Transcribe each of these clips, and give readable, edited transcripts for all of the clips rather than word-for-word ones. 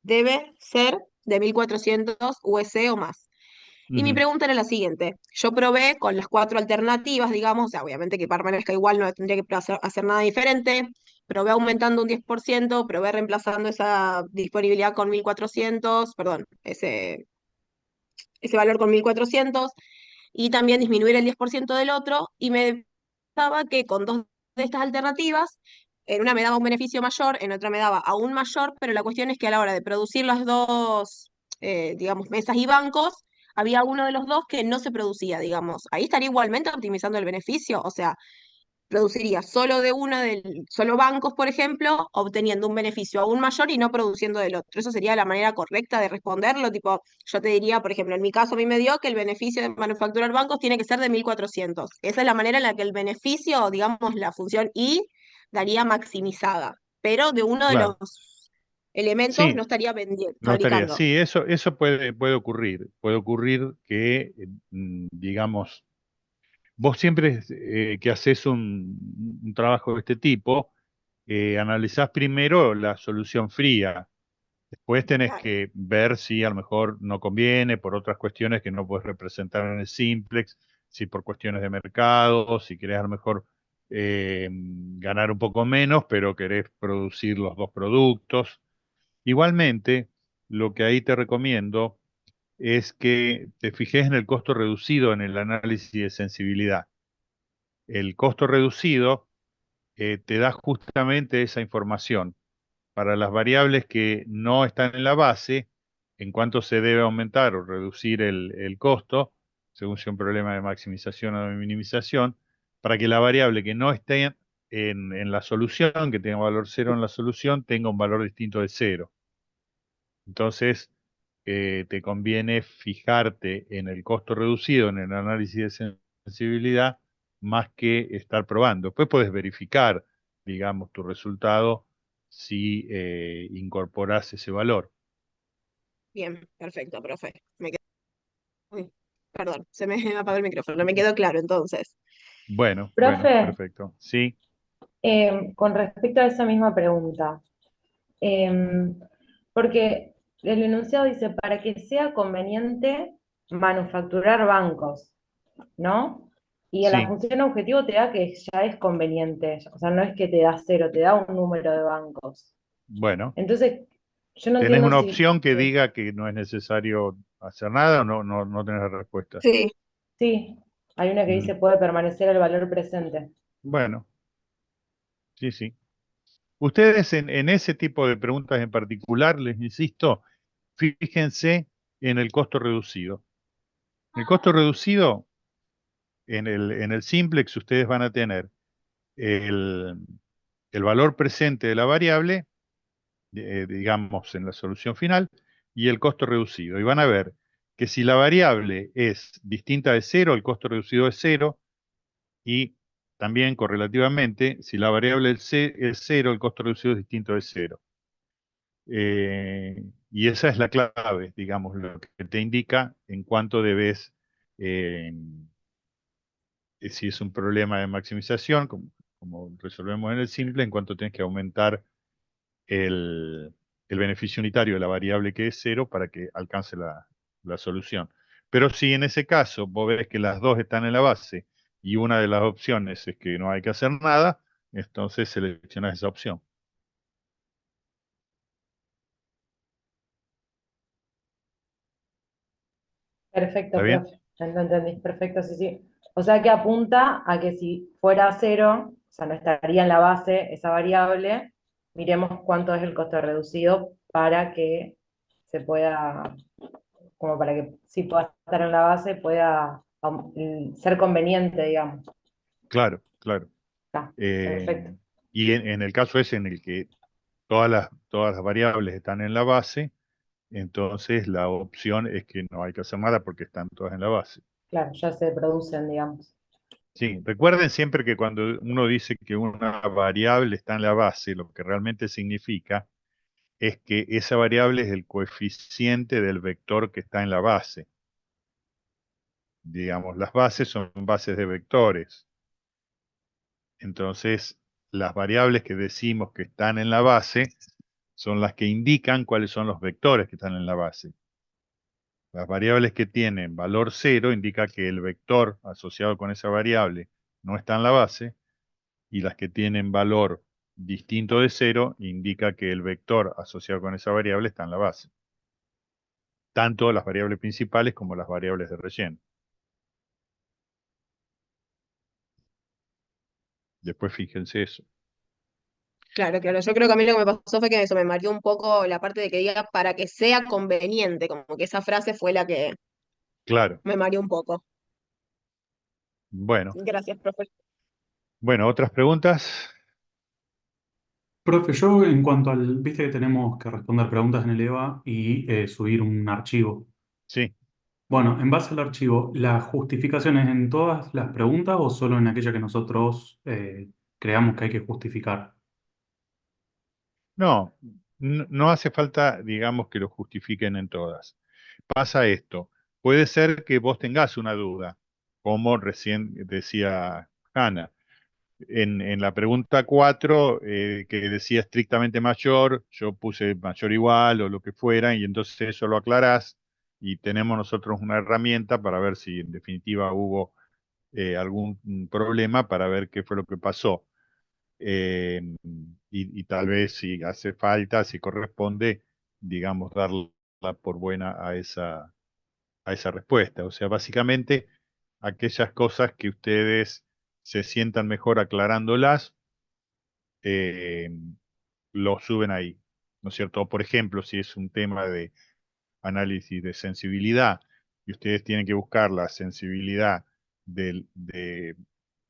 debe ser de 1400 USD o más. Y mi Ujú. pregunta era la siguiente. Yo probé con las cuatro alternativas, digamos, o sea, obviamente que permanezca igual, no tendría que hacer nada diferente. Probé aumentando un 10%, probé reemplazando esa disponibilidad con 1400, perdón, ese valor con 1400, y también disminuir el 10% del otro, y me daba que con dos de estas alternativas, en una me daba un beneficio mayor, en otra me daba aún mayor, pero la cuestión es que a la hora de producir las dos, digamos, mesas y bancos, había uno de los dos que no se producía, digamos. Ahí estaría igualmente optimizando el beneficio, o sea, produciría solo de una solo bancos, por ejemplo, obteniendo un beneficio aún mayor y no produciendo del otro. Eso sería la manera correcta de responderlo. Tipo, yo te diría, por ejemplo, en mi caso a mí me dio que el beneficio de manufacturar bancos tiene que ser de 1400. Esa es la manera en la que el beneficio, digamos, la función I, daría maximizada, pero de uno de los Claro. elementos no Sí, estaría vendiendo, no estaría. fabricando. Sí, eso puede ocurrir. Puede ocurrir que, digamos, vos siempre que haces un trabajo de este tipo, analizás primero la solución fría. Después tenés Claro. que ver si a lo mejor no conviene por otras cuestiones que no puedes representar en el simplex, si por cuestiones de mercado, si querés a lo mejor ganar un poco menos, pero querés producir los dos productos. Igualmente, lo que ahí te recomiendo es que te fijes en el costo reducido en el análisis de sensibilidad. El costo reducido te da justamente esa información para las variables que no están en la base, en cuánto se debe aumentar o reducir el costo, según sea un problema de maximización o de minimización, para que la variable que no esté en la solución, que tenga valor cero en la solución, tenga un valor distinto de cero. Entonces, te conviene fijarte en el costo reducido en el análisis de sensibilidad más que estar probando. Después puedes verificar, digamos, tu resultado si incorporas ese valor. Bien, perfecto, profe. Uy, perdón, se me apagó el micrófono, me quedó claro entonces. Bueno, bueno, Profe, perfecto. Sí, con respecto a esa misma pregunta, em, porque el enunciado dice, para que sea conveniente manufacturar bancos, ¿no? Y a la sí. función objetivo te da que ya es conveniente, o sea, no es que te da cero, te da un número de bancos. Bueno, Entonces, yo no ¿tenés entiendo una si, opción que sí, diga que no es necesario hacer nada o no tenés la respuesta? Sí, sí, hay una que Mm, dice puede permanecer el valor presente. bueno, sí, sí. Ustedes en ese tipo de preguntas en particular, les insisto, fíjense en el costo reducido. El costo reducido en el simplex ustedes van a tener el, el valor presente de la variable, digamos, en la solución final, y el costo reducido. Y van a ver que si la variable es distinta de cero, el costo reducido es cero, y también correlativamente, si la variable es cero, el costo reducido es distinto de cero. Y esa es la clave, digamos, lo que te indica en cuánto debes, eh, si es un problema de maximización, como resolvemos en el simple, en cuánto tienes que aumentar el, el beneficio unitario de la variable que es cero para que alcance la solución. Pero si en ese caso vos ves que las dos están en la base y una de las opciones es que no hay que hacer nada, entonces seleccionas esa opción. ¿Está Perfecto, bien? profe. Ya lo entendí. Perfecto, sí, sí. O sea que apunta a que si fuera cero, o sea, no estaría en la base esa variable, miremos cuánto es el costo reducido para que se pueda, como para que si pueda estar en la base, pueda ser conveniente, digamos. Claro, claro. Está, Eh, perfecto. y en el caso ese en el que todas las variables están en la base, entonces la opción es que no hay que hacer nada porque están todas en la base. Claro, ya se producen, digamos. Sí, recuerden siempre que cuando uno dice que una variable está en la base, lo que realmente significa es que esa variable es el coeficiente del vector que está en la base. Digamos, las bases son bases de vectores. Entonces, las variables que decimos que están en la base son las que indican cuáles son los vectores que están en la base. Las variables que tienen valor 0 indica que el vector asociado con esa variable no está en la base, y las que tienen valor distinto de 0 indica que el vector asociado con esa variable está en la base. Tanto las variables principales como las variables de relleno. Después fíjense eso. Claro, claro. Yo creo que a mí lo que me pasó fue que eso me mareó un poco la parte de que diga para que sea conveniente, como que esa frase fue la que Claro. me mareó un poco. Bueno, Gracias, profe. bueno, ¿otras preguntas? Profe, yo en cuanto al, viste que tenemos que responder preguntas en el EVA y subir un archivo. Sí. Bueno, en base al archivo, ¿la justificación es en todas las preguntas o solo en aquella que nosotros creamos que hay que justificar? No, no hace falta, digamos, que lo justifiquen en todas. Pasa esto. Puede ser que vos tengas una duda, como recién decía Hanna. En la pregunta 4, que decía estrictamente mayor, yo puse mayor igual o lo que fuera, y entonces eso lo aclarás y tenemos nosotros una herramienta para ver si en definitiva hubo algún problema, para ver qué fue lo que pasó. Y tal vez si hace falta, si corresponde, digamos, darla por buena a esa respuesta. O sea, básicamente aquellas cosas que ustedes se sientan mejor aclarándolas, eh, lo suben ahí, ¿no es cierto? Por ejemplo, si es un tema de análisis de sensibilidad y ustedes tienen que buscar la sensibilidad de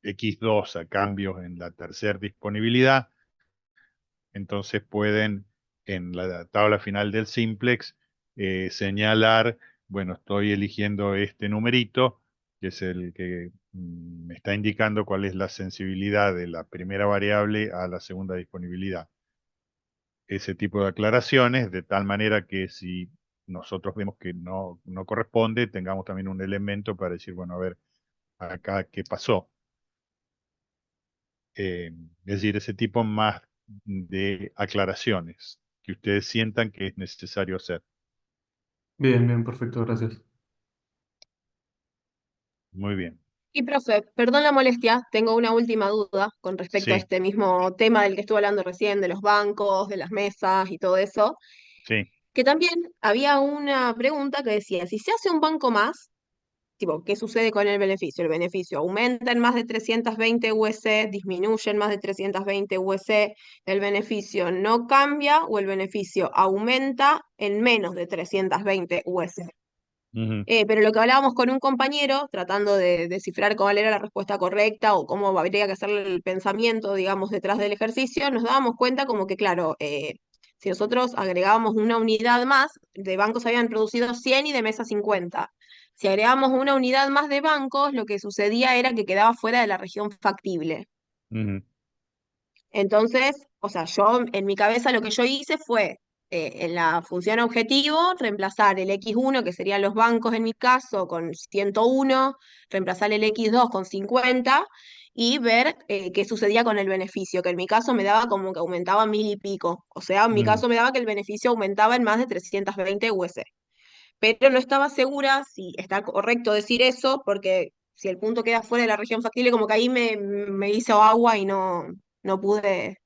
X2 a cambios en la tercera disponibilidad, entonces pueden en la tabla final del simplex señalar, bueno, estoy eligiendo este numerito, que es el que me está indicando cuál es la sensibilidad de la primera variable a la segunda disponibilidad. Ese tipo de aclaraciones, de tal manera que si nosotros vemos que no corresponde, tengamos también un elemento para decir, bueno, a ver, acá qué pasó. Es decir, ese tipo más de aclaraciones que ustedes sientan que es necesario hacer. Bien, bien, perfecto, gracias. Muy bien. Y profe, perdón la molestia, tengo una última duda con respecto a Sí, este mismo tema del que estuve hablando recién, de los bancos, de las mesas y todo eso, sí. que también había una pregunta que decía, si se hace un banco más, tipo, ¿qué sucede con el beneficio? El beneficio aumenta en más de 320 USD, disminuye en más de 320 USD, el beneficio no cambia o el beneficio aumenta en menos de 320 USD. Ujú, Pero lo que hablábamos con un compañero, tratando de descifrar cuál era la respuesta correcta o cómo habría que hacer el pensamiento, digamos, detrás del ejercicio, nos dábamos cuenta como que, claro, si nosotros agregábamos una unidad más, de bancos habían producido 100 y de mesa 50. Si agregábamos una unidad más de bancos, lo que sucedía era que quedaba fuera de la región factible. ujú, Entonces, o sea, yo en mi cabeza lo que yo hice fue, en la función objetivo, reemplazar el X1, que serían los bancos en mi caso, con 101, reemplazar el X2 con 50 y ver qué sucedía con el beneficio, que en mi caso me daba como que aumentaba 1000 y pico. O sea, en mi ujú. caso me daba que el beneficio aumentaba en más de 320 US. Pero no estaba segura si está correcto decir eso, porque si el punto queda fuera de la región factible, como que ahí me hizo agua y no pude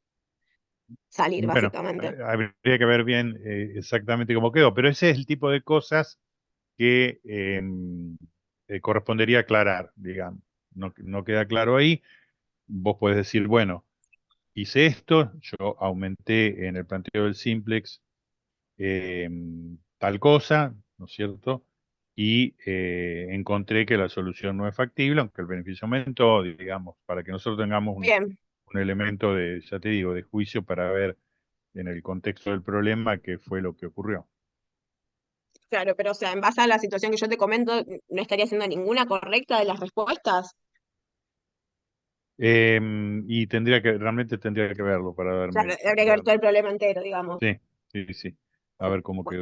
salir, Bueno, básicamente. habría que ver bien exactamente cómo quedó, pero ese es el tipo de cosas que correspondería aclarar, digamos. No queda claro ahí. Vos podés decir, bueno, hice esto, yo aumenté en el planteo del simplex eh, tal cosa, ¿no es cierto? Y encontré que la solución no es factible, aunque el beneficio aumentó, digamos, para que nosotros tengamos Bien, un elemento de, ya te digo, de juicio para ver en el contexto del problema qué fue lo que ocurrió. claro, pero o sea, en base a la situación que yo te comento, no estaría haciendo ninguna correcta de las respuestas. Y realmente tendría que verlo para Claro, darme, habría que ver todo el problema entero, digamos. sí, sí, sí, a ver Bueno,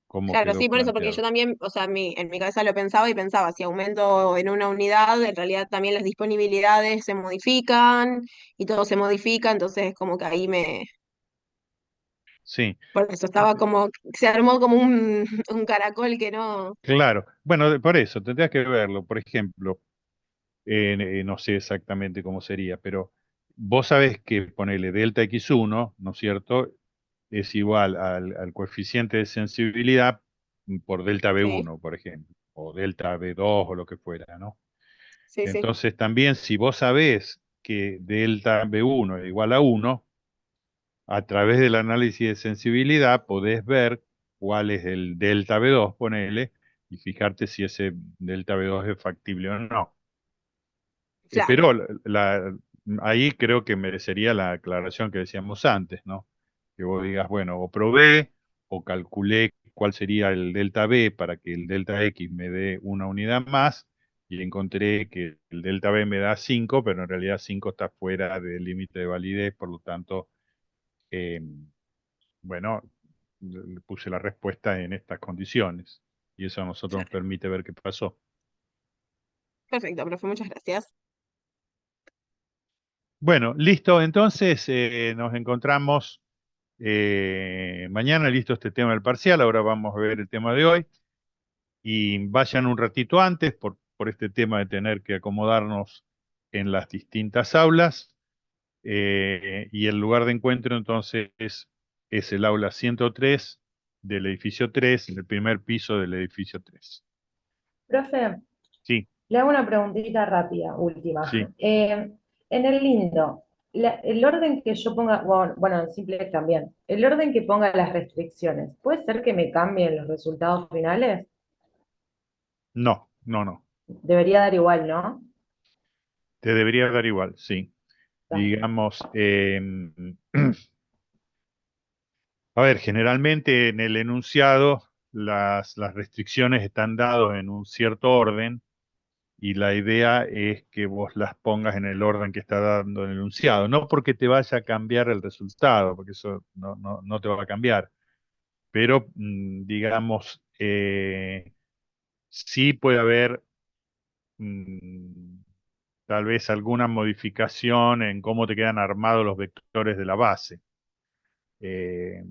cómo claro, quedó sí, por eso, porque yo planteado. también, o sea, en mi cabeza lo pensaba y pensaba, si aumento en una unidad, en realidad también las disponibilidades se modifican y todo se modifica, entonces como que ahí Sí, Por eso estaba como, se armó como un caracol que no. claro. Bueno, por eso, tendrías que verlo. Por ejemplo, no sé exactamente cómo sería, pero vos sabés que ponele delta x1, ¿no es cierto? Es igual al coeficiente de sensibilidad por delta Sí, B1, por ejemplo, o delta B2 o lo que fuera, ¿no? sí, sí. Entonces también si vos sabés que delta B1 es igual a 1, a través del análisis de sensibilidad podés ver cuál es el delta B2, ponele, y fijarte si ese delta B2 es factible o no. Claro, Pero ahí creo que merecería la aclaración que decíamos antes, ¿no? Que vos digas, bueno, o probé o calculé cuál sería el delta B para que el delta X me dé una unidad más y encontré que el delta B me da 5, pero en realidad 5 está fuera del límite de validez, por lo tanto, eh, bueno, le puse la respuesta en estas condiciones y eso a nosotros nos claro. permite ver qué pasó. Perfecto, profe, muchas gracias. Bueno, listo, entonces nos encontramos mañana, listo este tema del parcial, ahora vamos a ver el tema de hoy y vayan un ratito antes por este tema de tener que acomodarnos en las distintas aulas y el lugar de encuentro entonces es el aula 103 del edificio 3, en el primer piso del edificio 3. Profe, Sí, le hago una preguntita rápida, última. sí, En el lindo, el orden que yo ponga, bueno, en simple también, el orden que ponga las restricciones, ¿puede ser que me cambien los resultados finales? no, no, no, Debería dar igual, ¿no? te debería dar igual, sí. Está. Digamos, a ver, generalmente en el enunciado las restricciones están dadas en un cierto orden y la idea es que vos las pongas en el orden que está dando el enunciado, no porque te vaya a cambiar el resultado, porque eso no te va a cambiar, pero digamos, sí puede haber mm, tal vez alguna modificación en cómo te quedan armados los vectores de la base. Eh,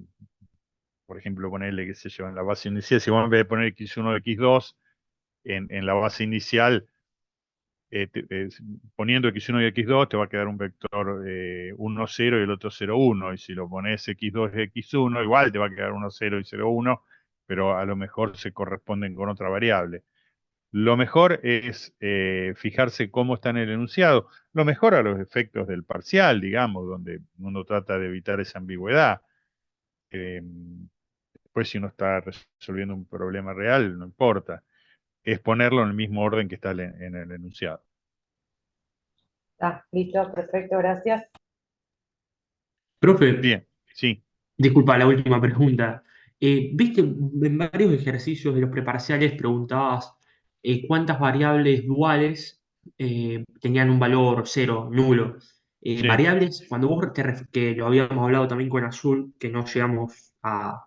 por ejemplo, ponerle, qué sé yo, en la base inicial, si vos en vez de poner x1 x2, en la base inicial, poniendo x1 y x2, te va a quedar un vector 1, 0 y el otro 0, 1. Y si lo pones x2 y x1, igual te va a quedar 1, 0 y 0, 1, pero a lo mejor se corresponden con otra variable. Lo mejor es fijarse cómo está en el enunciado. Lo mejor a los efectos del parcial, digamos, donde uno trata de evitar esa ambigüedad. Eh, Después, si uno está resolviendo un problema real, no importa. Es ponerlo en el mismo orden que está en el enunciado. Está, listo, perfecto, gracias. Profe, Bien, sí, disculpa la última pregunta. Viste, en varios ejercicios de los preparciales preguntabas cuántas variables duales tenían un valor cero, nulo. sí. Variables, cuando que lo habíamos hablado también con Azul, que no llegamos a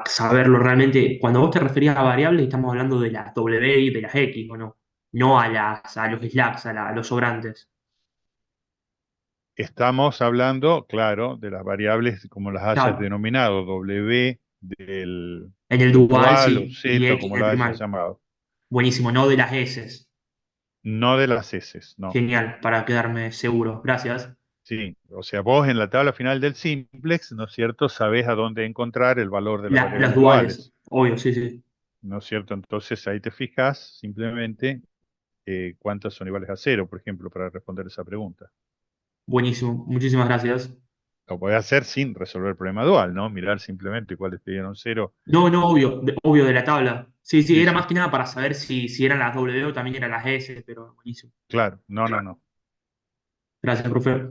saberlo realmente, cuando vos te referías a variables, estamos hablando de las W y de las X, ¿o no? No a los slacks, a los sobrantes. Estamos hablando, claro, de las variables como las hayas Claro, denominado, W del en el dual dual o sí, y Z, X como en el lo hayas primal. llamado. Buenísimo, no de las S. No de las S, no. Genial, para quedarme seguro. Gracias. Sí, o sea, vos en la tabla final del simplex, ¿no es cierto?, sabés a dónde encontrar el valor de las Las variables duales, duales, obvio, sí, sí. ¿no es cierto? Entonces ahí te fijas simplemente cuántas son iguales a cero, por ejemplo, para responder esa pregunta. Buenísimo, muchísimas gracias. Lo podés hacer sin resolver el problema dual, ¿no? Mirar simplemente cuáles te dieron cero. No, no, obvio, obvio de la tabla. Sí, sí, Sí, era más sí, que nada para saber si eran las W o también eran las S, pero buenísimo. claro. No, no, no. Gracias, profe.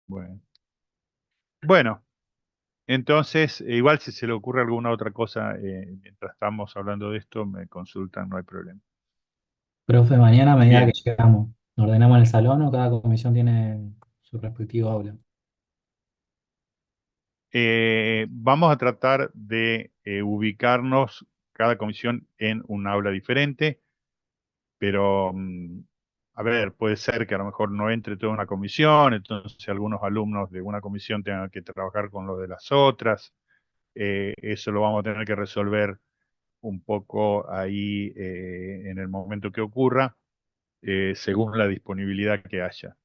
Bueno. Bueno, entonces, igual si se le ocurre alguna otra cosa mientras estamos hablando de esto, me consultan, no hay problema. Profe, mañana a medida que Bien. llegamos, ¿nos ordenamos en el salón o cada comisión tiene su respectivo aula? Vamos a tratar de ubicarnos cada comisión en un aula diferente, pero a ver, puede ser que a lo mejor no entre toda una comisión, entonces algunos alumnos de una comisión tengan que trabajar con los de las otras. Eso lo vamos a tener que resolver un poco ahí en el momento que ocurra, según la disponibilidad que haya.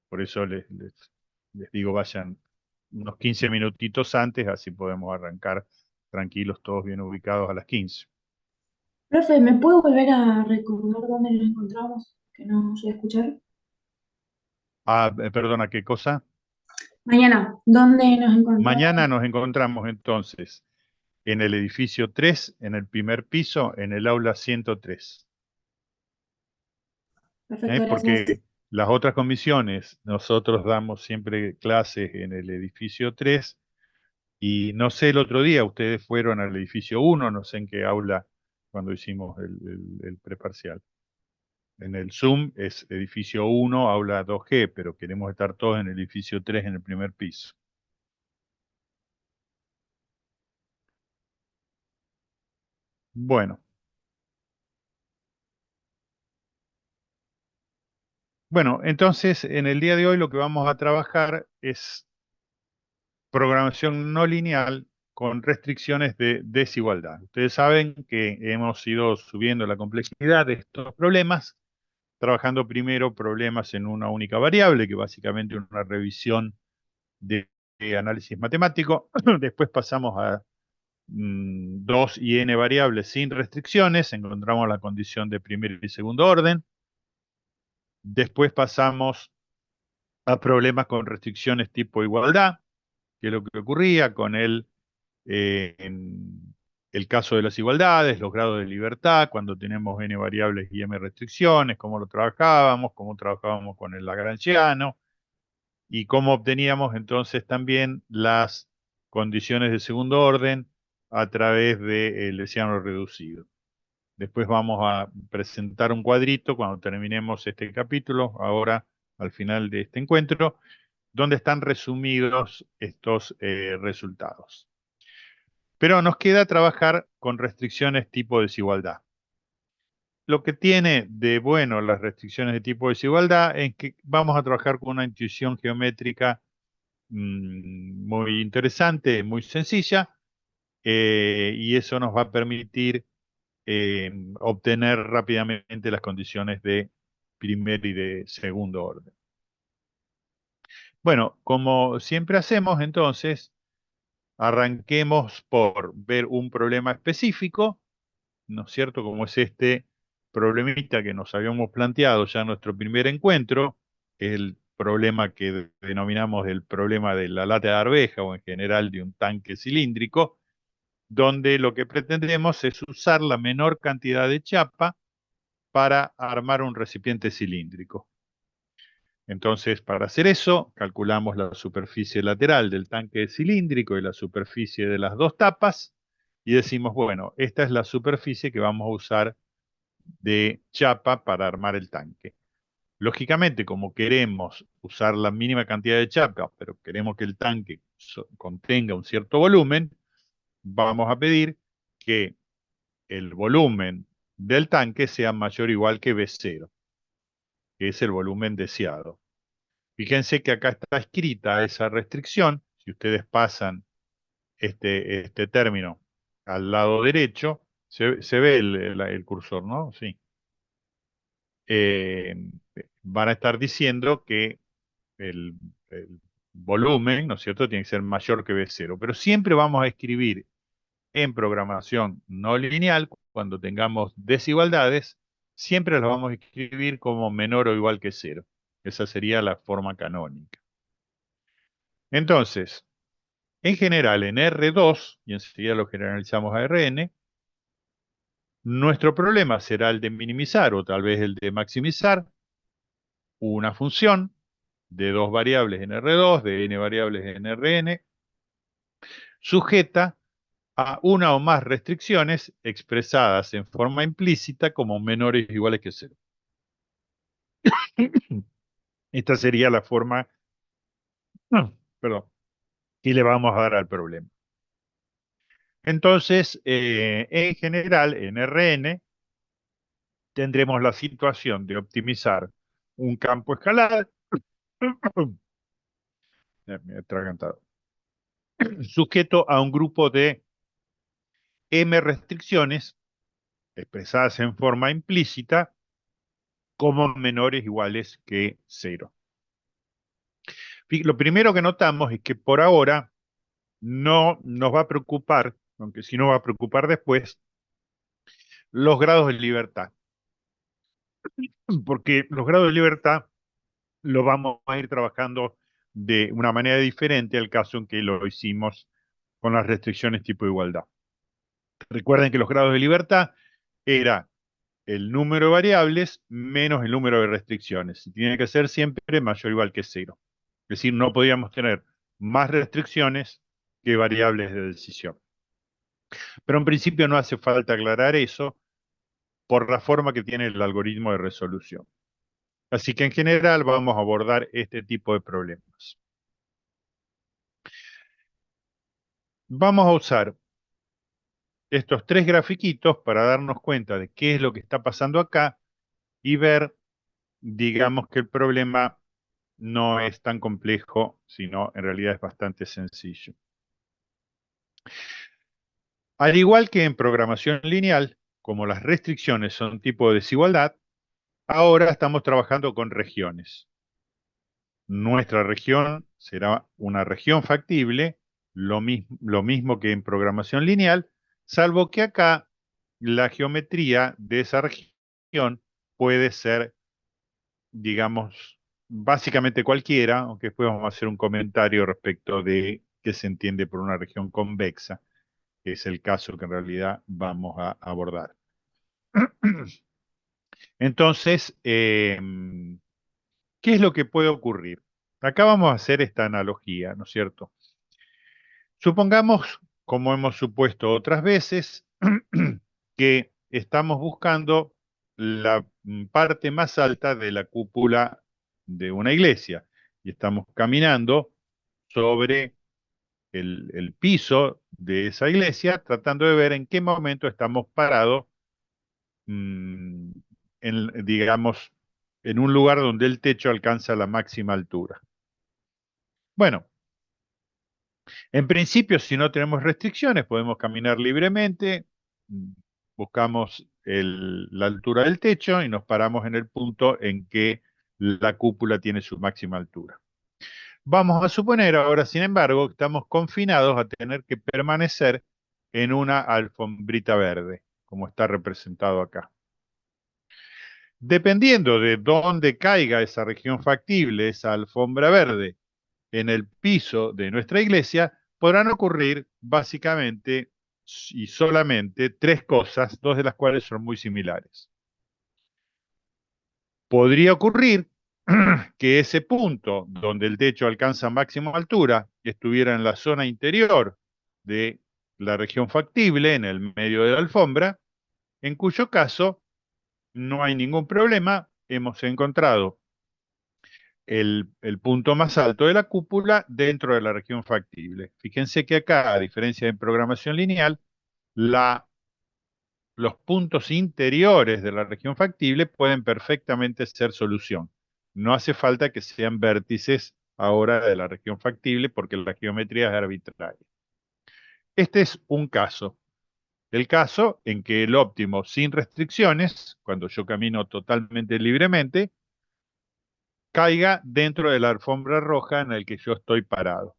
Por eso les digo, vayan unos 15 minutitos antes, así podemos arrancar tranquilos, todos bien ubicados a las 15. Profe, ¿me puede volver a recordar dónde nos encontramos? Que no llegué a escuchar. Ah, perdona, ¿qué cosa? Mañana, ¿dónde nos encontramos? Mañana nos encontramos entonces en el edificio 3, en el primer piso, en el aula 103. Perfecto, gracias. Porque las otras comisiones, nosotros damos siempre clases en el edificio 3 y no sé, el otro día ustedes fueron al edificio 1, no sé en qué aula cuando hicimos el preparcial. En el Zoom es edificio 1, aula 2G, pero queremos estar todos en el edificio 3 en el primer piso. Bueno. Bueno, entonces en el día de hoy lo que vamos a trabajar es programación no lineal con restricciones de desigualdad. Ustedes saben que hemos ido subiendo la complejidad de estos problemas, trabajando primero problemas en una única variable, que básicamente es una revisión de análisis matemático. Después pasamos a 2 y n variables sin restricciones, encontramos la condición de primer y segundo orden. Después pasamos a problemas con restricciones tipo igualdad, que es lo que ocurría con en el caso de las igualdades, los grados de libertad, cuando tenemos n variables y m restricciones, cómo lo trabajábamos, cómo trabajábamos con el lagrangiano, y cómo obteníamos entonces también las condiciones de segundo orden a través del Leciano reducido. Después vamos a presentar un cuadrito cuando terminemos este capítulo, ahora al final de este encuentro, donde están resumidos estos resultados. Pero nos queda trabajar con restricciones tipo desigualdad. Lo que tiene de bueno las restricciones de tipo desigualdad es que vamos a trabajar con una intuición geométrica muy interesante, muy sencilla, y eso nos va a permitir obtener rápidamente las condiciones de primer y de segundo orden. Bueno, como siempre hacemos, entonces, arranquemos por ver un problema específico, ¿no es cierto? Como es este problemita que nos habíamos planteado ya en nuestro primer encuentro, el problema que denominamos el problema de la lata de arveja o en general de un tanque cilíndrico, donde lo que pretendemos es usar la menor cantidad de chapa para armar un recipiente cilíndrico. Entonces, para hacer eso, calculamos la superficie lateral del tanque cilíndrico y la superficie de las dos tapas y decimos, bueno, esta es la superficie que vamos a usar de chapa para armar el tanque. Lógicamente, como queremos usar la mínima cantidad de chapa, pero queremos que el tanque contenga un cierto volumen, vamos a pedir que el volumen del tanque sea mayor o igual que B0, que es el volumen deseado. Fíjense que acá está escrita esa restricción. Si ustedes pasan este término al lado derecho, se ve el cursor, ¿no? Sí. Eh, Van a estar diciendo que el volumen, ¿no es cierto?, tiene que ser mayor que B0. Pero siempre vamos a escribir en programación no lineal, cuando tengamos desigualdades, siempre las vamos a escribir como menor o igual que 0. Esa sería la forma canónica. Entonces, en general, en R2, y enseguida lo generalizamos a Rn, nuestro problema será el de minimizar o tal vez el de maximizar una función de dos variables en R2, de n variables en Rn, sujeta a una o más restricciones expresadas en forma implícita como menores o iguales que 0. Esta sería la forma, perdón, que le vamos a dar al problema. Entonces, en general, en Rn, tendremos la situación de optimizar un campo escalar, me he atragantado, sujeto a un grupo de M restricciones expresadas en forma implícita como menores o iguales que cero. Lo primero que notamos es que por ahora no nos va a preocupar, aunque sí nos va a preocupar después, los grados de libertad, porque los grados de libertad lo vamos a ir trabajando de una manera diferente al caso en que lo hicimos con las restricciones tipo igualdad. Recuerden que los grados de libertad era el número de variables menos el número de restricciones. Y tiene que ser siempre mayor o igual que cero. Es decir, no podíamos tener más restricciones que variables de decisión. Pero en principio no hace falta aclarar eso por la forma que tiene el algoritmo de resolución. Así que en general vamos a abordar este tipo de problemas. Vamos a usar estos tres grafiquitos para darnos cuenta de qué es lo que está pasando acá y ver, digamos, que el problema no es tan complejo, sino en realidad es bastante sencillo. Al igual que en programación lineal, como las restricciones son tipo de desigualdad, ahora estamos trabajando con regiones. Nuestra región será una región factible, lo mismo que en programación lineal, salvo que acá la geometría de esa región puede ser, digamos, básicamente cualquiera, aunque después vamos a hacer un comentario respecto de qué se entiende por una región convexa, que es el caso que en realidad vamos a abordar. Entonces, ¿qué es lo que puede ocurrir? Acá vamos a hacer esta analogía, ¿no es cierto? Supongamos, como hemos supuesto otras veces, que estamos buscando la parte más alta de la cúpula de una iglesia y estamos caminando sobre el piso de esa iglesia tratando de ver en qué momento estamos parados, digamos, en un lugar donde el techo alcanza la máxima altura. Bueno, en principio, si no tenemos restricciones, podemos caminar libremente, buscamos la altura del techo y nos paramos en el punto en que la cúpula tiene su máxima altura. Vamos a suponer ahora, sin embargo, que estamos confinados a tener que permanecer en una alfombrita verde, como está representado acá. Dependiendo de dónde caiga esa región factible, esa alfombra verde, en el piso de nuestra iglesia, podrán ocurrir básicamente y solamente tres cosas, dos de las cuales son muy similares. Podría ocurrir que ese punto donde el techo alcanza máxima altura estuviera en la zona interior de la región factible, en el medio de la alfombra, en cuyo caso no hay ningún problema, hemos encontrado el punto más alto de la cúpula dentro de la región factible. Fíjense que acá, a diferencia de programación lineal, los puntos interiores de la región factible pueden perfectamente ser solución. No hace falta que sean vértices ahora de la región factible porque la geometría es arbitraria. Este es un caso. El caso en que el óptimo sin restricciones, cuando yo camino totalmente libremente, caiga dentro de la alfombra roja en el que yo estoy parado.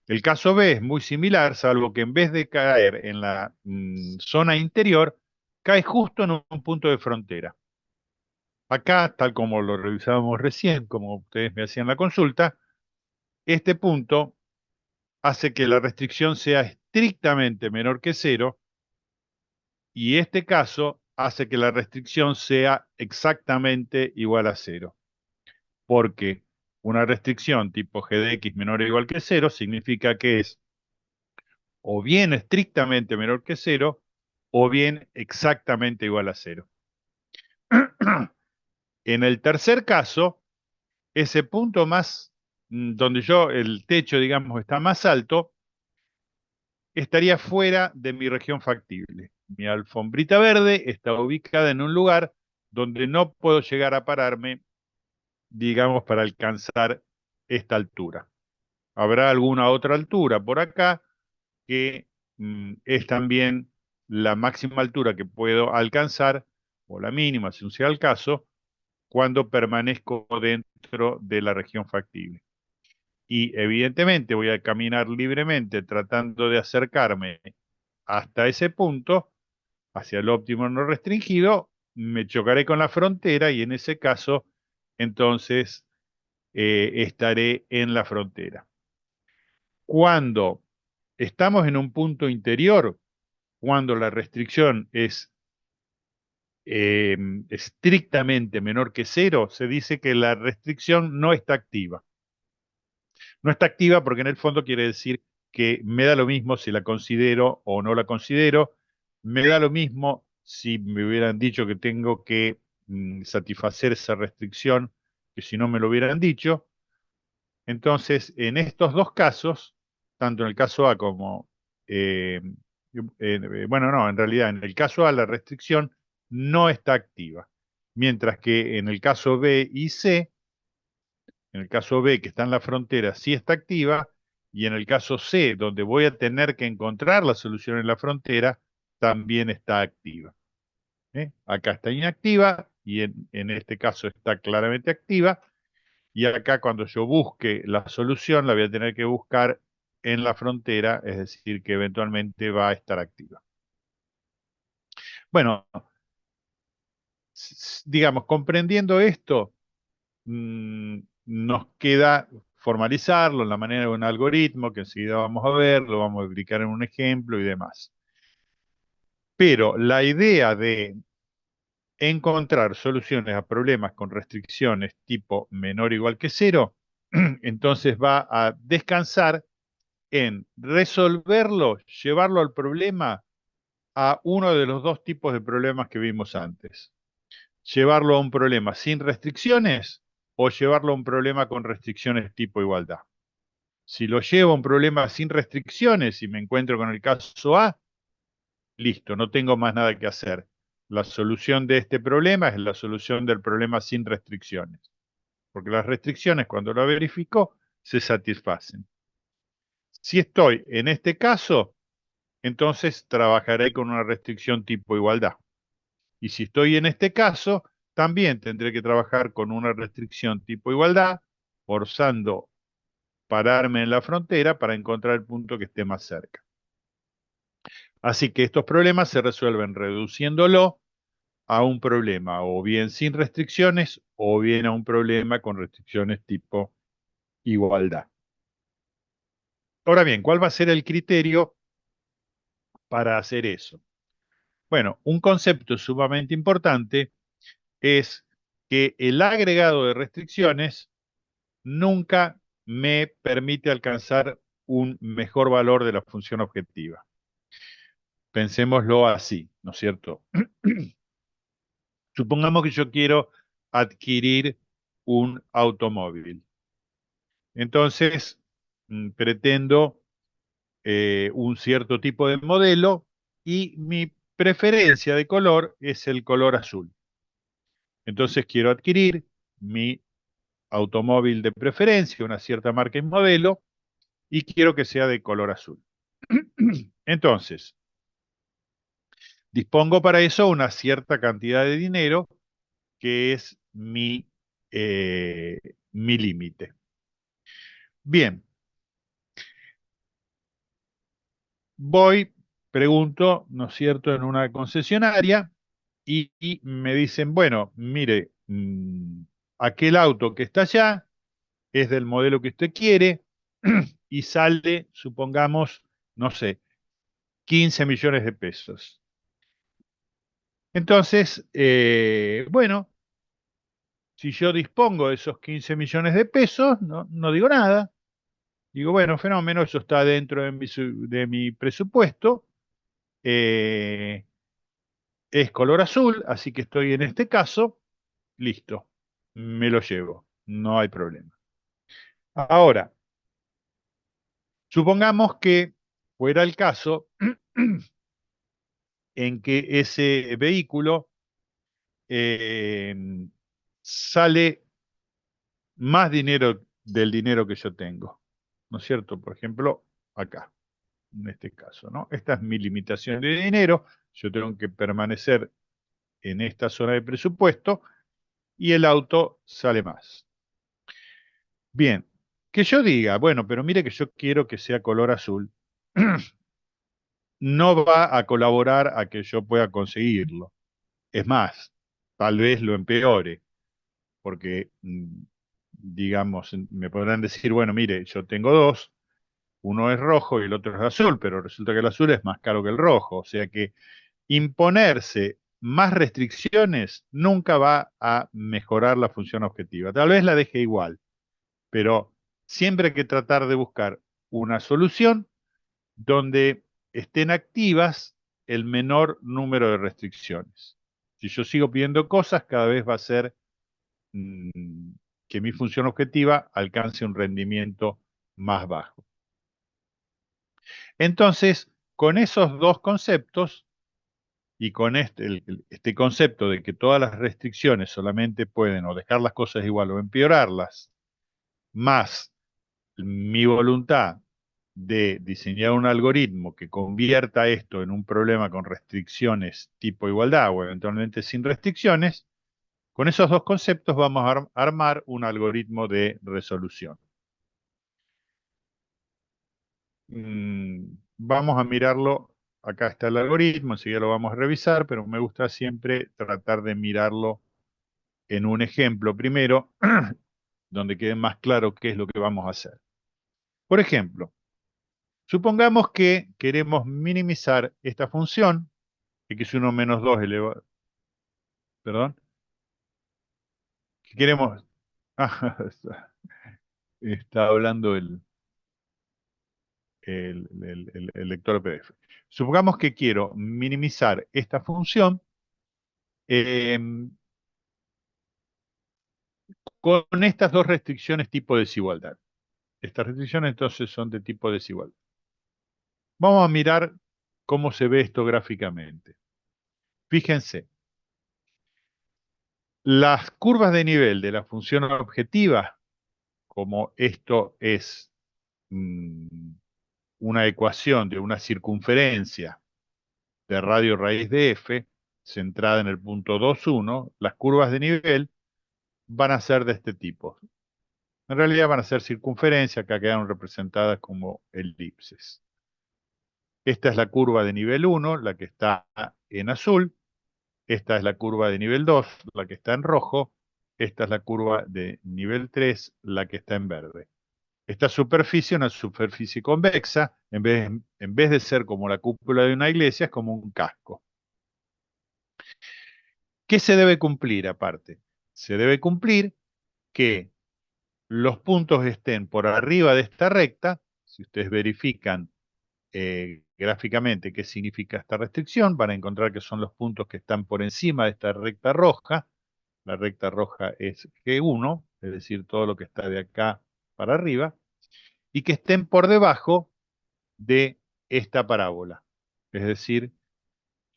El caso B es muy similar, salvo que en vez de caer en la zona interior, cae justo en un punto de frontera. Acá, tal como lo revisábamos recién, como ustedes me hacían la consulta, este punto hace que la restricción sea estrictamente menor que cero y este caso hace que la restricción sea exactamente igual a cero. Porque una restricción tipo g de x menor o igual que cero significa que es o bien estrictamente menor que cero o bien exactamente igual a cero. En el tercer caso, ese punto más, donde el techo, digamos, está más alto, estaría fuera de mi región factible. Mi alfombrita verde está ubicada en un lugar donde no puedo llegar a pararme digamos, para alcanzar esta altura. Habrá alguna otra altura por acá que es también la máxima altura que puedo alcanzar, o la mínima, si sea el caso, cuando permanezco dentro de la región factible. Y evidentemente voy a caminar libremente tratando de acercarme hasta ese punto, hacia el óptimo no restringido, me chocaré con la frontera y en ese caso, entonces, estaré en la frontera. Cuando estamos en un punto interior, cuando la restricción es estrictamente menor que cero, se dice que la restricción no está activa. No está activa porque en el fondo quiere decir que me da lo mismo si la considero o no la considero, me da lo mismo si me hubieran dicho que tengo que satisfacer esa restricción que si no me lo hubieran dicho. Entonces, en estos dos casos, tanto en el caso A como, bueno, no, en realidad en el caso A la restricción no está activa, mientras que en el caso B y C, en el caso B que está en la frontera sí está activa, y en el caso C, donde voy a tener que encontrar la solución en la frontera, también está activa. Acá está inactiva y en este caso está claramente activa. Y acá cuando yo busque la solución, la voy a tener que buscar en la frontera, es decir, que eventualmente va a estar activa. Bueno, digamos, comprendiendo esto, nos queda formalizarlo en la manera de un algoritmo, que enseguida vamos a ver, lo vamos a explicar en un ejemplo y demás. Pero la idea de encontrar soluciones a problemas con restricciones tipo menor o igual que cero, entonces va a descansar en resolverlo, llevarlo al problema a uno de los dos tipos de problemas que vimos antes. Llevarlo a un problema sin restricciones o llevarlo a un problema con restricciones tipo igualdad. Si lo llevo a un problema sin restricciones y me encuentro con el caso A, listo, no tengo más nada que hacer. La solución de este problema es la solución del problema sin restricciones, porque las restricciones, cuando lo verifico, se satisfacen. Si estoy en este caso, entonces trabajaré con una restricción tipo igualdad. Y si estoy en este caso, también tendré que trabajar con una restricción tipo igualdad, forzando pararme en la frontera para encontrar el punto que esté más cerca. Así que estos problemas se resuelven reduciéndolo a un problema o bien sin restricciones o bien a un problema con restricciones tipo igualdad. Ahora bien, ¿cuál va a ser el criterio para hacer eso? Bueno, un concepto sumamente importante es que el agregado de restricciones nunca me permite alcanzar un mejor valor de la función objetiva. Pensémoslo así, ¿no es cierto? Supongamos que yo quiero adquirir un automóvil. Entonces, pretendo un cierto tipo de modelo y mi preferencia de color es el color azul. Entonces quiero adquirir mi automóvil de preferencia, una cierta marca y modelo, y quiero que sea de color azul. Entonces, dispongo para eso una cierta cantidad de dinero que es mi límite. Bien, voy, pregunto, ¿no es cierto?, en una concesionaria y me dicen, bueno, mire, aquel auto que está allá es del modelo que usted quiere y sale, supongamos, no sé, 15 millones de pesos. Entonces, bueno, si yo dispongo de esos 15 millones de pesos, no digo nada. Digo, bueno, fenómeno, eso está dentro de mi presupuesto. eh, es color azul, así que estoy en este caso, listo, me lo llevo, no hay problema. Ahora, supongamos que fuera el caso en que ese vehículo eh, sale más dinero del dinero que yo tengo, ¿no es cierto? Por ejemplo, acá, en este caso, ¿no? Esta es mi limitación de dinero, yo tengo que permanecer en esta zona de presupuesto y el auto sale más. Bien, que yo diga, bueno, pero mire que yo quiero que sea color azul, no va a colaborar a que yo pueda conseguirlo. Es más, tal vez lo empeore, porque, digamos, me podrán decir, bueno, mire, yo tengo dos, uno es rojo y el otro es azul, pero resulta que el azul es más caro que el rojo, o sea que imponerse más restricciones nunca va a mejorar la función objetiva. Tal vez la deje igual, pero siempre hay que tratar de buscar una solución donde estén activas el menor número de restricciones. Si yo sigo pidiendo cosas, cada vez va a ser mm, que mi función objetiva alcance un rendimiento más bajo. Entonces, con esos dos conceptos y con este concepto de que todas las restricciones solamente pueden o dejar las cosas igual o empeorarlas, más mi voluntad de diseñar un algoritmo que convierta esto en un problema con restricciones tipo igualdad o eventualmente sin restricciones, con esos dos conceptos vamos a armar un algoritmo de resolución. Vamos a mirarlo, acá está el algoritmo, enseguida lo vamos a revisar, pero me gusta siempre tratar de mirarlo en un ejemplo primero, donde quede más claro qué es lo que vamos a hacer. Por ejemplo, supongamos que queremos minimizar esta función, x1 menos 2 elevado, perdón, que queremos, está hablando el lector PDF. Supongamos que quiero minimizar esta función eh, con estas dos restricciones tipo desigualdad. Estas restricciones entonces son de tipo desigualdad. Vamos a mirar cómo se ve esto gráficamente. Fíjense, las curvas de nivel de la función objetiva, como esto es una ecuación de una circunferencia de radio raíz de f centrada en el punto 2,1, las curvas de nivel van a ser de este tipo. En realidad van a ser circunferencias, acá quedan representadas como elipses. Esta es la curva de nivel 1, la que está en azul. Esta es la curva de nivel 2, la que está en rojo. Esta es la curva de nivel 3, la que está en verde. Esta superficie es una superficie convexa, en vez de ser como la cúpula de una iglesia, es como un casco. ¿Qué se debe cumplir aparte? Se debe cumplir que los puntos estén por arriba de esta recta. Si ustedes verifican gráficamente qué significa esta restricción, van a encontrar que son los puntos que están por encima de esta recta roja. La recta roja es G1, es decir, todo lo que está de acá para arriba, y que estén por debajo de esta parábola, es decir,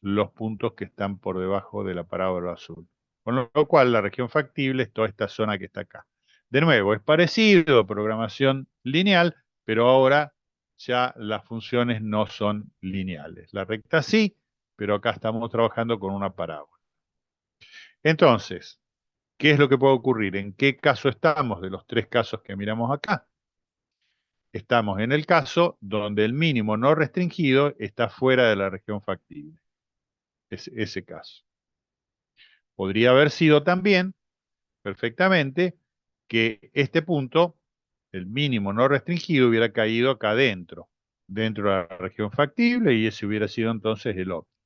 los puntos que están por debajo de la parábola azul. Con lo cual, la región factible es toda esta zona que está acá. De nuevo, es parecido, programación lineal, pero ahora ya las funciones no son lineales. La recta sí, pero acá estamos trabajando con una parábola. Entonces, ¿qué es lo que puede ocurrir? ¿En qué caso estamos de los tres casos que miramos acá? Estamos en el caso donde el mínimo no restringido está fuera de la región factible. Es ese caso. Podría haber sido también, perfectamente, que este punto, el mínimo no restringido, hubiera caído acá dentro de la región factible, y ese hubiera sido entonces el óptimo.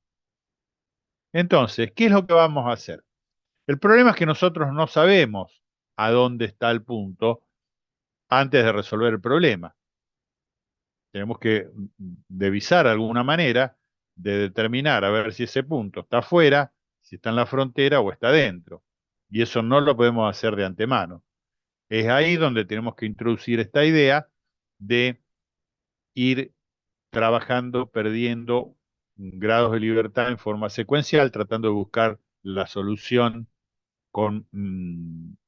Entonces, ¿qué es lo que vamos a hacer? El problema es que nosotros no sabemos a dónde está el punto antes de resolver el problema. Tenemos que devisar alguna manera de determinar a ver si ese punto está afuera, si está en la frontera o está dentro. Y eso no lo podemos hacer de antemano. Es ahí donde tenemos que introducir esta idea de ir trabajando, perdiendo grados de libertad en forma secuencial, tratando de buscar la solución con,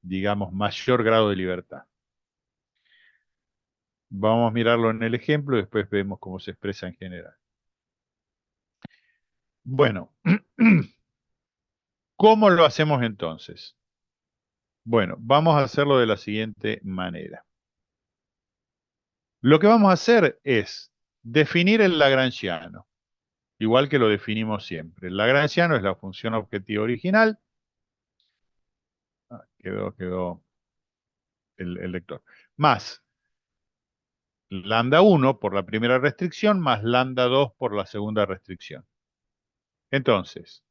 digamos, mayor grado de libertad. Vamos a mirarlo en el ejemplo y después vemos cómo se expresa en general. Bueno, ¿cómo lo hacemos entonces? Bueno, vamos a hacerlo de la siguiente manera. Lo que vamos a hacer es definir el lagrangiano, igual que lo definimos siempre. El lagrangiano es la función objetiva original. Quedó el lector. Más lambda 1 por la primera restricción, más lambda 2 por la segunda restricción. Entonces,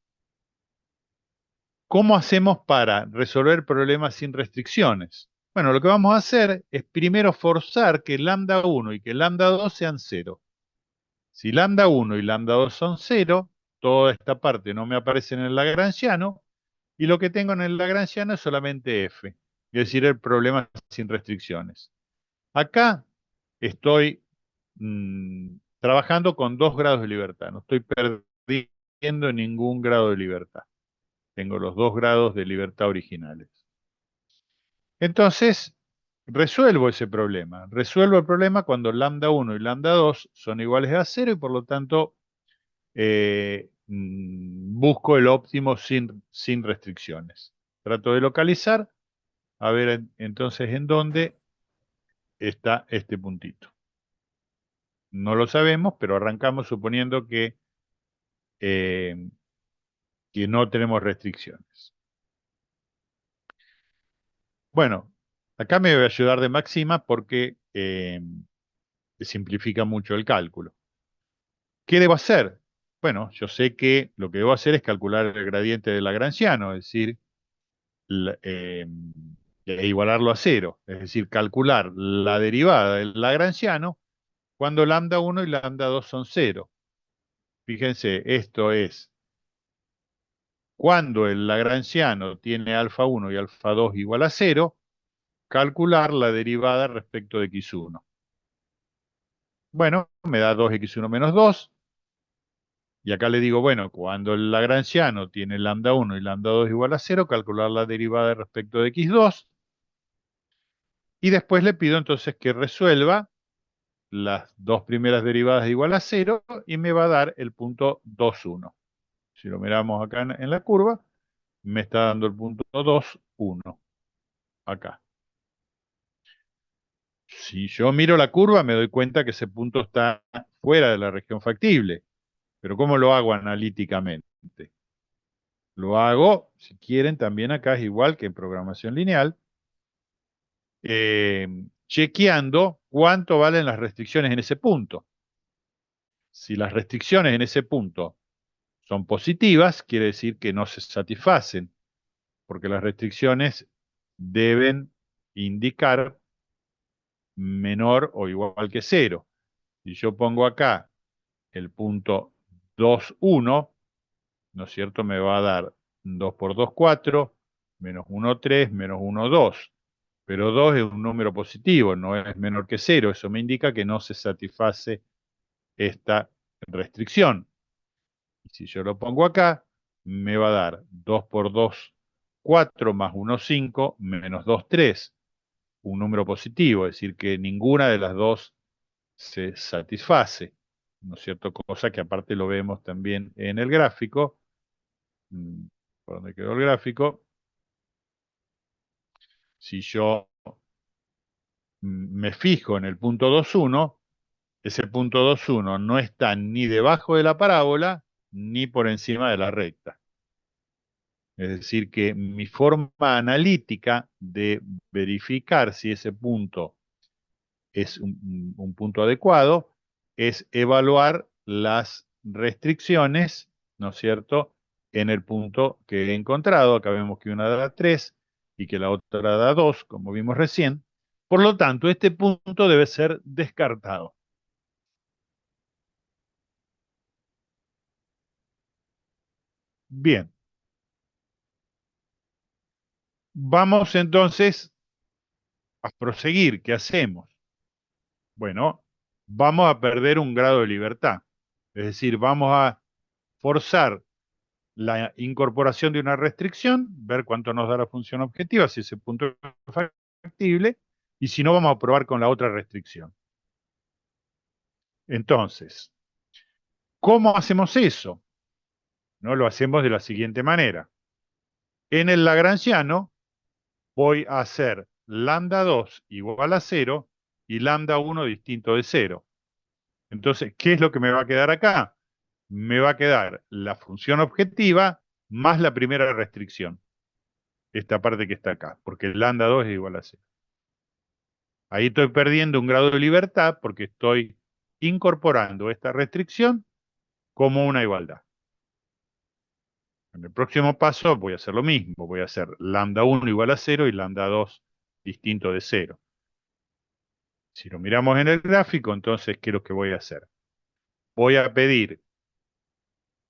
¿cómo hacemos para resolver problemas sin restricciones? Bueno, lo que vamos a hacer es primero forzar que lambda 1 y que lambda 2 sean 0. Si lambda 1 y lambda 2 son 0, toda esta parte no me aparece en el lagrangiano, y lo que tengo en el lagrangiano es solamente f, es decir, el problema sin restricciones. Acá estoy trabajando con 2 grados de libertad, no estoy perdiendo ningún grado de libertad. Tengo los 2 grados de libertad originales. Entonces, resuelvo ese problema. Resuelvo el problema cuando lambda 1 y lambda 2 son iguales a 0 y por lo tanto busco el óptimo sin restricciones. Trato de localizar, a ver entonces en dónde está este puntito. No lo sabemos, pero arrancamos suponiendo que no tenemos restricciones. Bueno, acá me voy a ayudar de máxima porque simplifica mucho el cálculo. ¿Qué debo hacer? Bueno, yo sé que lo que debo hacer es calcular el gradiente del lagrangiano, es decir, igualarlo a 0, es decir, calcular la derivada del lagrangiano cuando lambda 1 y lambda 2 son 0. Fíjense, esto es cuando el lagrangiano tiene alfa 1 y alfa 2 igual a 0, calcular la derivada respecto de x1. Bueno, me da 2x1 menos 2. Y acá le digo, bueno, cuando el lagrangiano tiene lambda 1 y lambda 2 igual a 0, calcular la derivada respecto de x2. Y después le pido entonces que resuelva las dos primeras derivadas igual a 0 y me va a dar el punto 2, 1. Si lo miramos acá en la curva, me está dando el punto 2, 1. Acá. Si yo miro la curva, me doy cuenta que ese punto está fuera de la región factible. Pero ¿cómo lo hago analíticamente? Lo hago, si quieren, también acá es igual que en programación lineal, chequeando cuánto valen las restricciones en ese punto. Si las restricciones en ese punto son positivas, quiere decir que no se satisfacen, porque las restricciones deben indicar menor o igual que 0. Si yo pongo acá el punto 2, 1, ¿no es cierto? Me va a dar 2 por 2, 4, menos 1, 3, menos 1, 2. Pero 2 es un número positivo, no es menor que 0. Eso me indica que no se satisface esta restricción. Y si yo lo pongo acá, me va a dar 2 por 2, 4, más 1, 5, menos 2, 3. Un número positivo, es decir, que ninguna de las dos se satisface, ¿no es cierto? Cosa que aparte lo vemos también en el gráfico. ¿Por dónde quedó el gráfico? Si yo me fijo en el punto 2,1, ese punto 2,1 no está ni debajo de la parábola ni por encima de la recta. Es decir, que mi forma analítica de verificar si ese punto es un punto adecuado es evaluar las restricciones, ¿no es cierto?, en el punto que he encontrado. Acá vemos que una da 3 y que la otra da 2, como vimos recién. Por lo tanto, este punto debe ser descartado. Bien. Vamos entonces a proseguir. ¿Qué hacemos? Bueno, vamos a perder un grado de libertad. Es decir, vamos a forzar la incorporación de una restricción, ver cuánto nos da la función objetiva, si ese punto es factible, y si no, vamos a probar con la otra restricción. Entonces, ¿cómo hacemos eso? ¿No? Lo hacemos de la siguiente manera. En el lagrangiano voy a hacer lambda 2 igual a 0 y lambda 1 distinto de 0. Entonces, ¿qué es lo que me va a quedar acá? Me va a quedar la función objetiva más la primera restricción. Esta parte que está acá, porque el lambda 2 es igual a 0. Ahí estoy perdiendo un grado de libertad porque estoy incorporando esta restricción como una igualdad. En el próximo paso voy a hacer lo mismo. Voy a hacer lambda 1 igual a 0 y lambda 2 distinto de 0. Si lo miramos en el gráfico, entonces, ¿qué es lo que voy a hacer? Voy a pedir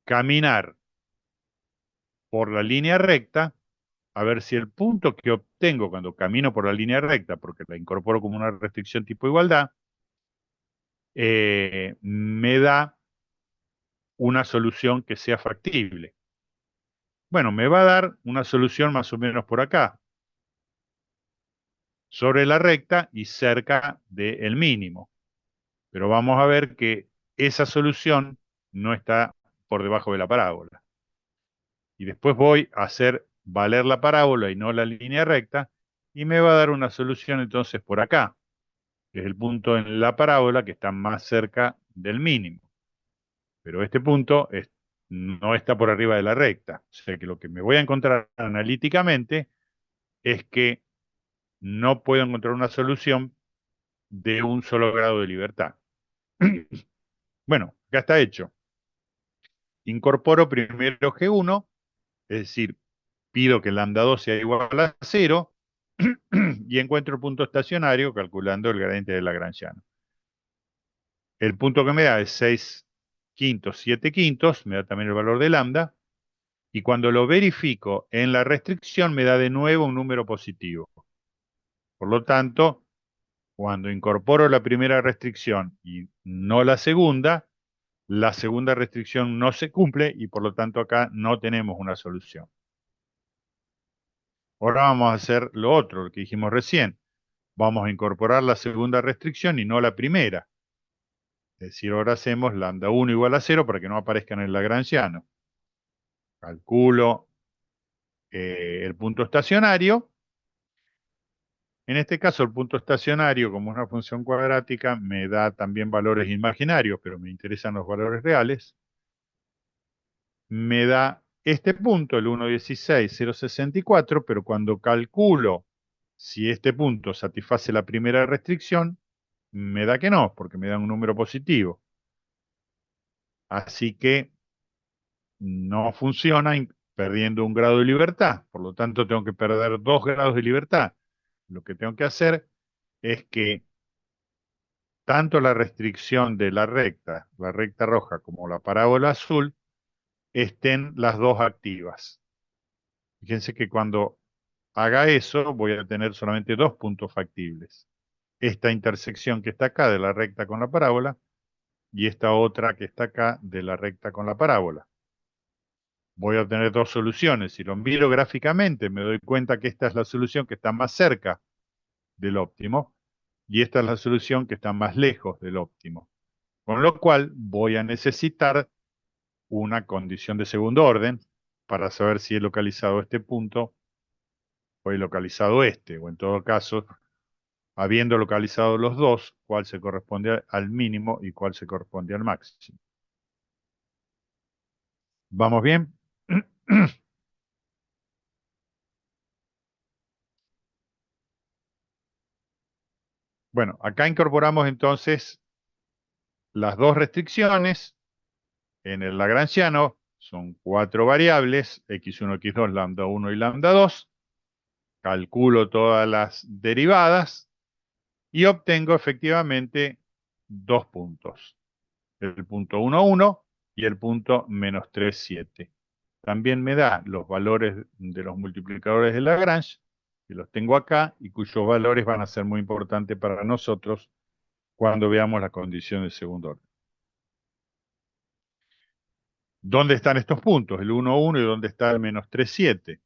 caminar por la línea recta, a ver si el punto que obtengo cuando camino por la línea recta, porque la incorporo como una restricción tipo igualdad, me da una solución que sea factible. Bueno, me va a dar una solución más o menos por acá, sobre la recta y cerca del mínimo. Pero vamos a ver que esa solución no está por debajo de la parábola. Y después voy a hacer valer la parábola y no la línea recta, y me va a dar una solución entonces por acá, que es el punto en la parábola que está más cerca del mínimo. Pero este punto no está por arriba de la recta. O sea que lo que me voy a encontrar analíticamente es que no puedo encontrar una solución de un solo grado de libertad. Bueno, acá está hecho. Incorporo primero G1, es decir, pido que lambda 2 sea igual a 0 y encuentro el punto estacionario calculando el gradiente de Lagrangiano. El punto que me da es 6 quintos, 7 quintos, me da también el valor de lambda, y cuando lo verifico en la restricción me da de nuevo un número positivo. Por lo tanto, cuando incorporo la primera restricción y no la segunda restricción no se cumple y por lo tanto acá no tenemos una solución. Ahora vamos a hacer lo otro, lo que dijimos recién. Vamos a incorporar la segunda restricción y no la primera. Es decir, ahora hacemos lambda 1 igual a 0 para que no aparezca en el lagrangiano. Calculo el punto estacionario. En este caso, el punto estacionario, como es una función cuadrática, me da también valores imaginarios, pero me interesan los valores reales. Me da este punto, el 1,16,064, pero cuando calculo si este punto satisface la primera restricción, me da que no, porque me da un número positivo. Así que no funciona perdiendo un grado de libertad. Por lo tanto, tengo que perder 2 grados de libertad. Lo que tengo que hacer es que tanto la restricción de la recta roja, como la parábola azul, estén las dos activas. Fíjense que cuando haga eso, voy a tener solamente 2 puntos factibles. Esta intersección que está acá de la recta con la parábola y esta otra que está acá de la recta con la parábola. Voy a obtener 2 soluciones. Si lo miro gráficamente, me doy cuenta que esta es la solución que está más cerca del óptimo y esta es la solución que está más lejos del óptimo. Con lo cual voy a necesitar una condición de segundo orden para saber si he localizado este punto o he localizado este, o en todo caso, habiendo localizado los dos, cuál se corresponde al mínimo y cuál se corresponde al máximo. ¿Vamos bien? Bueno, acá incorporamos entonces las dos restricciones. En el lagrangiano son 4 variables, x1, x2, lambda 1 y lambda 2. Calculo todas las derivadas y obtengo efectivamente 2 puntos. El punto 1, 1 y el punto menos 3, 7. También me da los valores de los multiplicadores de Lagrange, que los tengo acá y cuyos valores van a ser muy importantes para nosotros cuando veamos la condición de segundo orden. ¿Dónde están estos puntos? El 1, 1 y dónde está el menos 3, 7.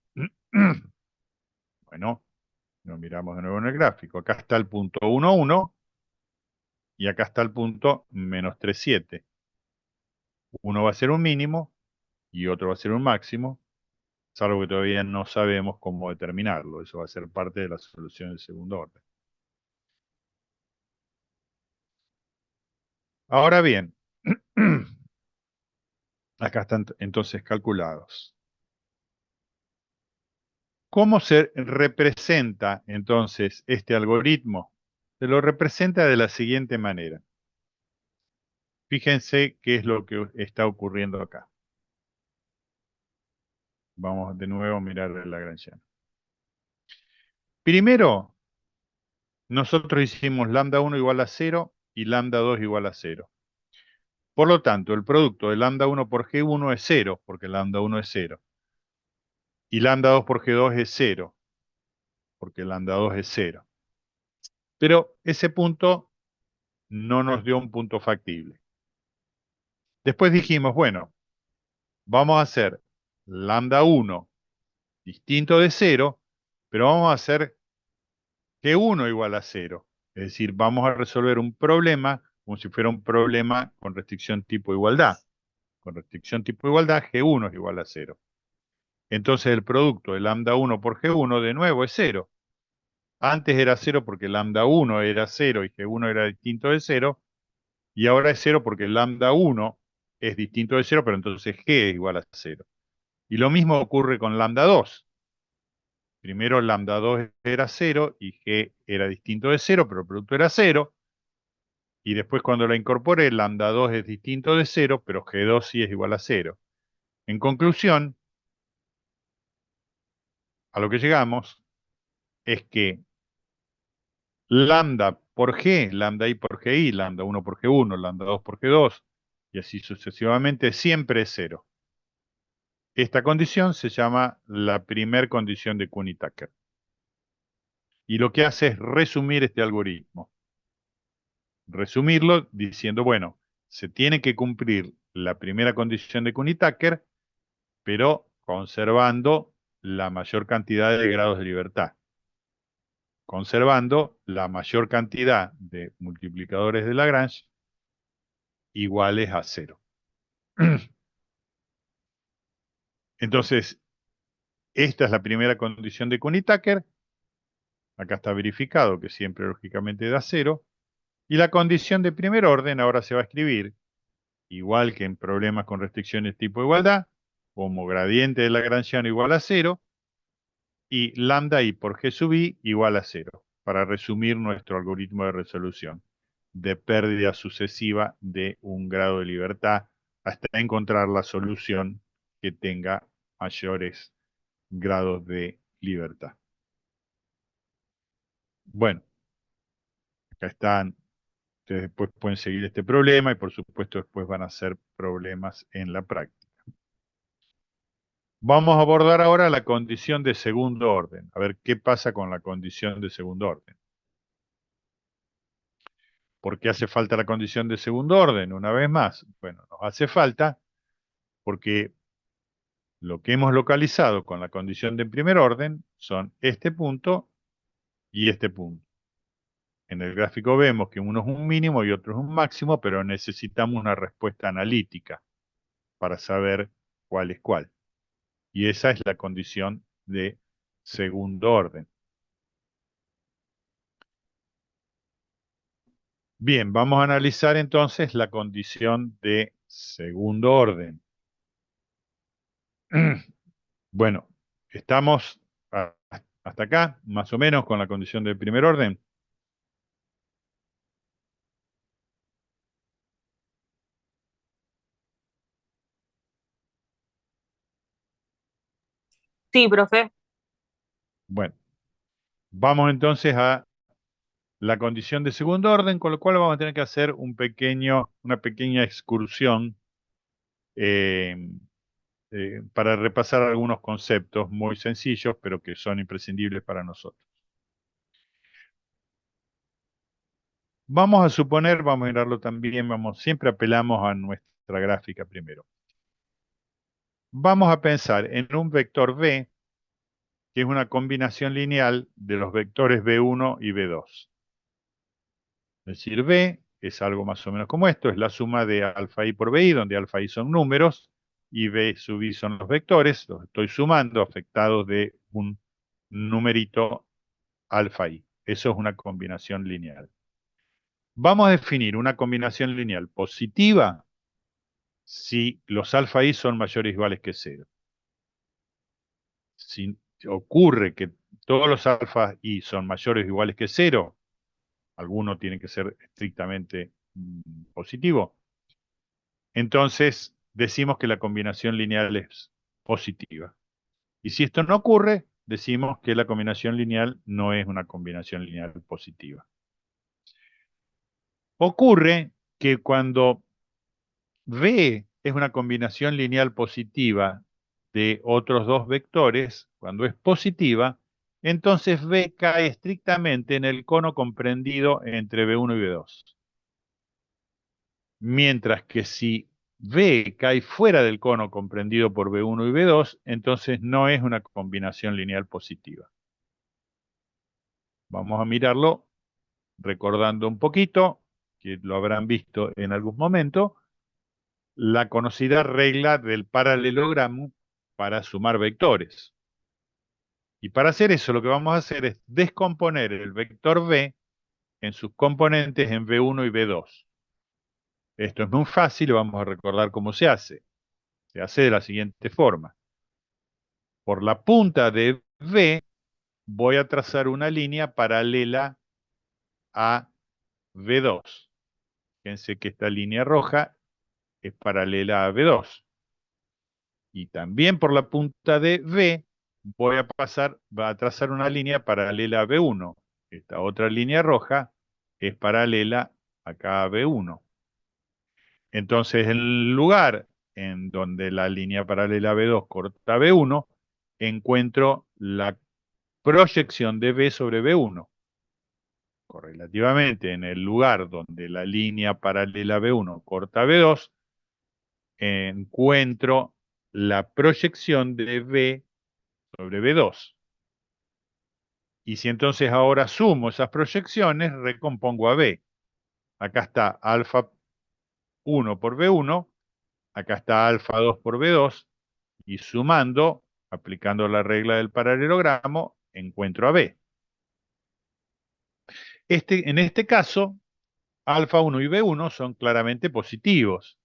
Bueno, lo miramos de nuevo en el gráfico. Acá está el punto 1, 1 y acá está el punto menos 3, 7. Uno va a ser un mínimo y otro va a ser un máximo, salvo que todavía no sabemos cómo determinarlo. Eso va a ser parte de la solución del segundo orden. Ahora bien, acá están entonces calculados. ¿Cómo se representa entonces este algoritmo? Se lo representa de la siguiente manera. Fíjense qué es lo que está ocurriendo acá. Vamos de nuevo a mirar el Lagrangiano. Primero, nosotros hicimos lambda 1 igual a 0 y lambda 2 igual a 0. Por lo tanto, el producto de lambda 1 por G1 es 0, porque lambda 1 es 0. Y lambda 2 por G2 es 0, porque lambda 2 es 0. Pero ese punto no nos dio un punto factible. Después dijimos, bueno, vamos a hacer lambda 1 distinto de 0, pero vamos a hacer G1 igual a 0. Es decir, vamos a resolver un problema como si fuera un problema con restricción tipo igualdad. Con restricción tipo igualdad, G1 es igual a 0. Entonces el producto de lambda 1 por G1 de nuevo es 0. Antes era 0 porque lambda 1 era 0 y G1 era distinto de 0. Y ahora es 0 porque lambda 1 es distinto de 0, pero entonces G es igual a 0. Y lo mismo ocurre con lambda 2. Primero lambda 2 era 0 y G era distinto de 0, pero el producto era 0. Y después cuando la incorporé, lambda 2 es distinto de 0, pero G2 sí es igual a 0. En conclusión, a lo que llegamos es que lambda por G, lambda I por GI, lambda 1 por G1, lambda 2 por G2, y así sucesivamente, siempre es 0. Esta condición se llama la primer condición de Kuhn-Tucker. Y lo que hace es resumir este algoritmo. Resumirlo diciendo, bueno, se tiene que cumplir la primera condición de Kuhn-Tucker, pero conservando la mayor cantidad de grados de libertad. Conservando la mayor cantidad de multiplicadores de Lagrange iguales a 0. Entonces, esta es la primera condición de Kuhn-Tucker. Acá está verificado que siempre lógicamente da 0. Y la condición de primer orden ahora se va a escribir, igual que en problemas con restricciones tipo igualdad, como gradiente de Lagrangiano igual a 0 y lambda I por G sub I igual a 0, para resumir nuestro algoritmo de resolución de pérdida sucesiva de un grado de libertad hasta encontrar la solución que tenga mayores grados de libertad. Bueno, acá están. Ustedes después pueden seguir este problema y por supuesto después van a ser problemas en la práctica. Vamos a abordar ahora la condición de segundo orden. A ver qué pasa con la condición de segundo orden. ¿Por qué hace falta la condición de segundo orden? Una vez más, bueno, nos hace falta porque lo que hemos localizado con la condición de primer orden son este punto y este punto. En el gráfico vemos que uno es un mínimo y otro es un máximo, pero necesitamos una respuesta analítica para saber cuál es cuál. Y esa es la condición de segundo orden. Bien, vamos a analizar entonces la condición de segundo orden. Bueno, estamos hasta acá, más o menos, con la condición de primer orden. Sí, profe. Bueno, vamos entonces a la condición de segundo orden, con lo cual vamos a tener que hacer una pequeña excursión eh, para repasar algunos conceptos muy sencillos, pero que son imprescindibles para nosotros. Vamos a suponer, vamos a mirarlo también, siempre apelamos a nuestra gráfica primero. Vamos a pensar en un vector B, que es una combinación lineal de los vectores B1 y B2. Es decir, B es algo más o menos como esto, es la suma de alfa i por bi, donde alfa i son números y b sub i son los vectores, los estoy sumando afectados de un numerito alfa i. Eso es una combinación lineal. Vamos a definir una combinación lineal positiva si los alfa i son mayores o iguales que 0. Si ocurre que todos los alfa i son mayores o iguales que 0, alguno tiene que ser estrictamente positivo, entonces decimos que la combinación lineal es positiva. Y si esto no ocurre, decimos que la combinación lineal no es una combinación lineal positiva. Ocurre que cuando B es una combinación lineal positiva de otros dos vectores, cuando es positiva, entonces B cae estrictamente en el cono comprendido entre B1 y B2. Mientras que si B cae fuera del cono comprendido por B1 y B2, entonces no es una combinación lineal positiva. Vamos a mirarlo recordando un poquito, que lo habrán visto en algún momento, la conocida regla del paralelogramo para sumar vectores. Y para hacer eso lo que vamos a hacer es descomponer el vector B en sus componentes en B1 y B2. Esto es muy fácil, vamos a recordar cómo se hace. Se hace de la siguiente forma. Por la punta de B voy a trazar una línea paralela a B2. Fíjense que esta línea roja es paralela a B2. Y también por la punta de B voy a trazar una línea paralela a B1. Esta otra línea roja es paralela acá a B1. Entonces, en el lugar en donde la línea paralela a B2 corta B1, encuentro la proyección de B sobre B1. Correlativamente, en el lugar donde la línea paralela a B1 corta B2, encuentro la proyección de B sobre B2. Y si entonces ahora sumo esas proyecciones, recompongo a B. Acá está alfa 1 por B1, acá está alfa 2 por B2, y sumando, aplicando la regla del paralelogramo, encuentro a B. En este caso, alfa 1 y B1 son claramente positivos,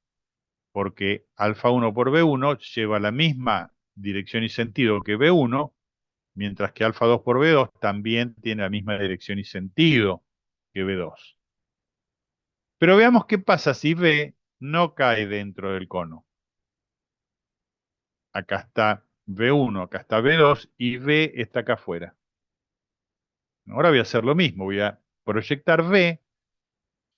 porque alfa 1 por B1 lleva la misma dirección y sentido que B1, mientras que alfa 2 por B2 también tiene la misma dirección y sentido que B2. Pero veamos qué pasa si B no cae dentro del cono. Acá está B1, acá está B2 y B está acá afuera. Ahora voy a hacer lo mismo, voy a proyectar B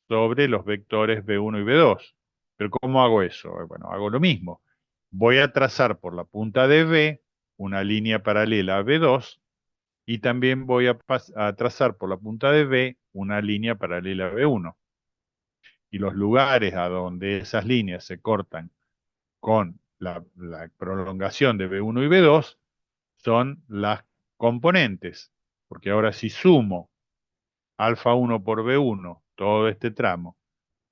sobre los vectores B1 y B2. ¿Pero cómo hago eso? Bueno, hago lo mismo. Voy a trazar por la punta de B una línea paralela a B2 y también voy a trazar por la punta de B una línea paralela a B1. Y los lugares a donde esas líneas se cortan con la prolongación de B1 y B2 son las componentes, porque ahora si sumo alfa 1 por B1, todo este tramo,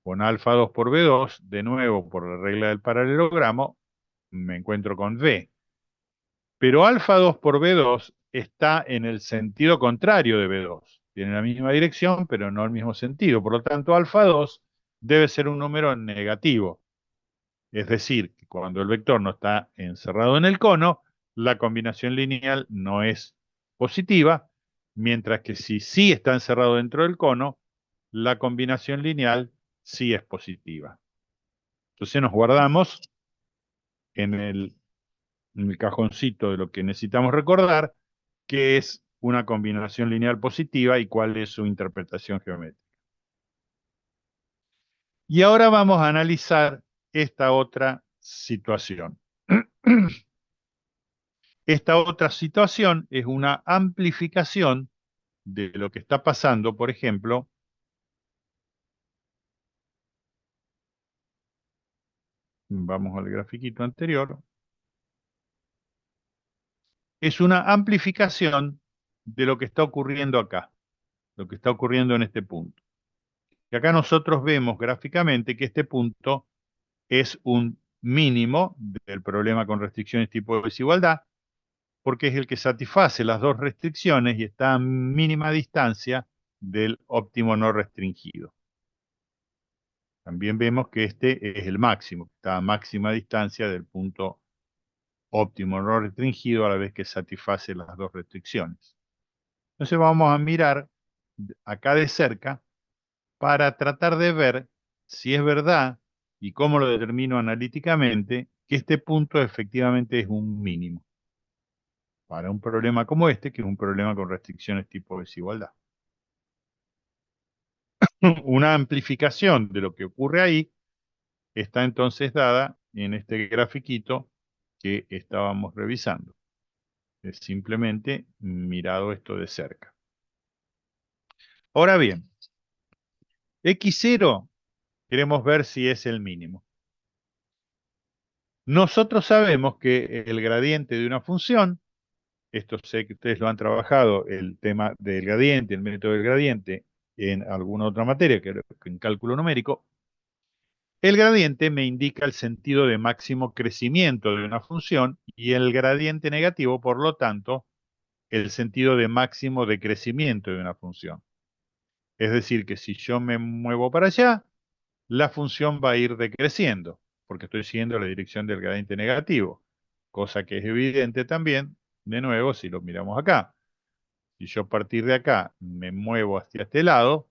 con alfa 2 por B2, de nuevo por la regla del paralelogramo, me encuentro con B. Pero alfa 2 por B2 está en el sentido contrario de B2. Tiene la misma dirección, pero no el mismo sentido. Por lo tanto, alfa 2 debe ser un número negativo. Es decir, que cuando el vector no está encerrado en el cono, la combinación lineal no es positiva, mientras que si sí está encerrado dentro del cono, la combinación lineal sí es positiva. Entonces nos guardamos en el cajoncito de lo que necesitamos recordar, que es una combinación lineal positiva y cuál es su interpretación geométrica. Y ahora vamos a analizar esta otra situación. Esta otra situación es una amplificación de lo que está pasando, por ejemplo, vamos al grafiquito anterior, es una amplificación de lo que está ocurriendo acá, lo que está ocurriendo en este punto. Y acá nosotros vemos gráficamente que este punto es un mínimo del problema con restricciones tipo desigualdad, porque es el que satisface las dos restricciones y está a mínima distancia del óptimo no restringido. También vemos que este es el máximo, está a máxima distancia del punto óptimo no restringido a la vez que satisface las dos restricciones. Entonces vamos a mirar acá de cerca para tratar de ver si es verdad y cómo lo determino analíticamente que este punto efectivamente es un mínimo para un problema como este, que es un problema con restricciones tipo desigualdad. Una amplificación de lo que ocurre ahí está entonces dada en este grafiquito que estábamos revisando. Es simplemente mirado esto de cerca. Ahora bien, X0 queremos ver si es el mínimo. Nosotros sabemos que el gradiente de una función, esto sé que ustedes lo han trabajado, el tema del gradiente, el método del gradiente, en alguna otra materia, que en cálculo numérico, el gradiente me indica el sentido de máximo crecimiento de una función y el gradiente negativo, por lo tanto, el sentido de máximo decrecimiento de una función. Es decir, que si yo me muevo para allá, la función va a ir decreciendo, porque estoy siguiendo la dirección del gradiente negativo, cosa que es evidente también, de nuevo, si lo miramos acá. Si yo a partir de acá me muevo hacia este lado,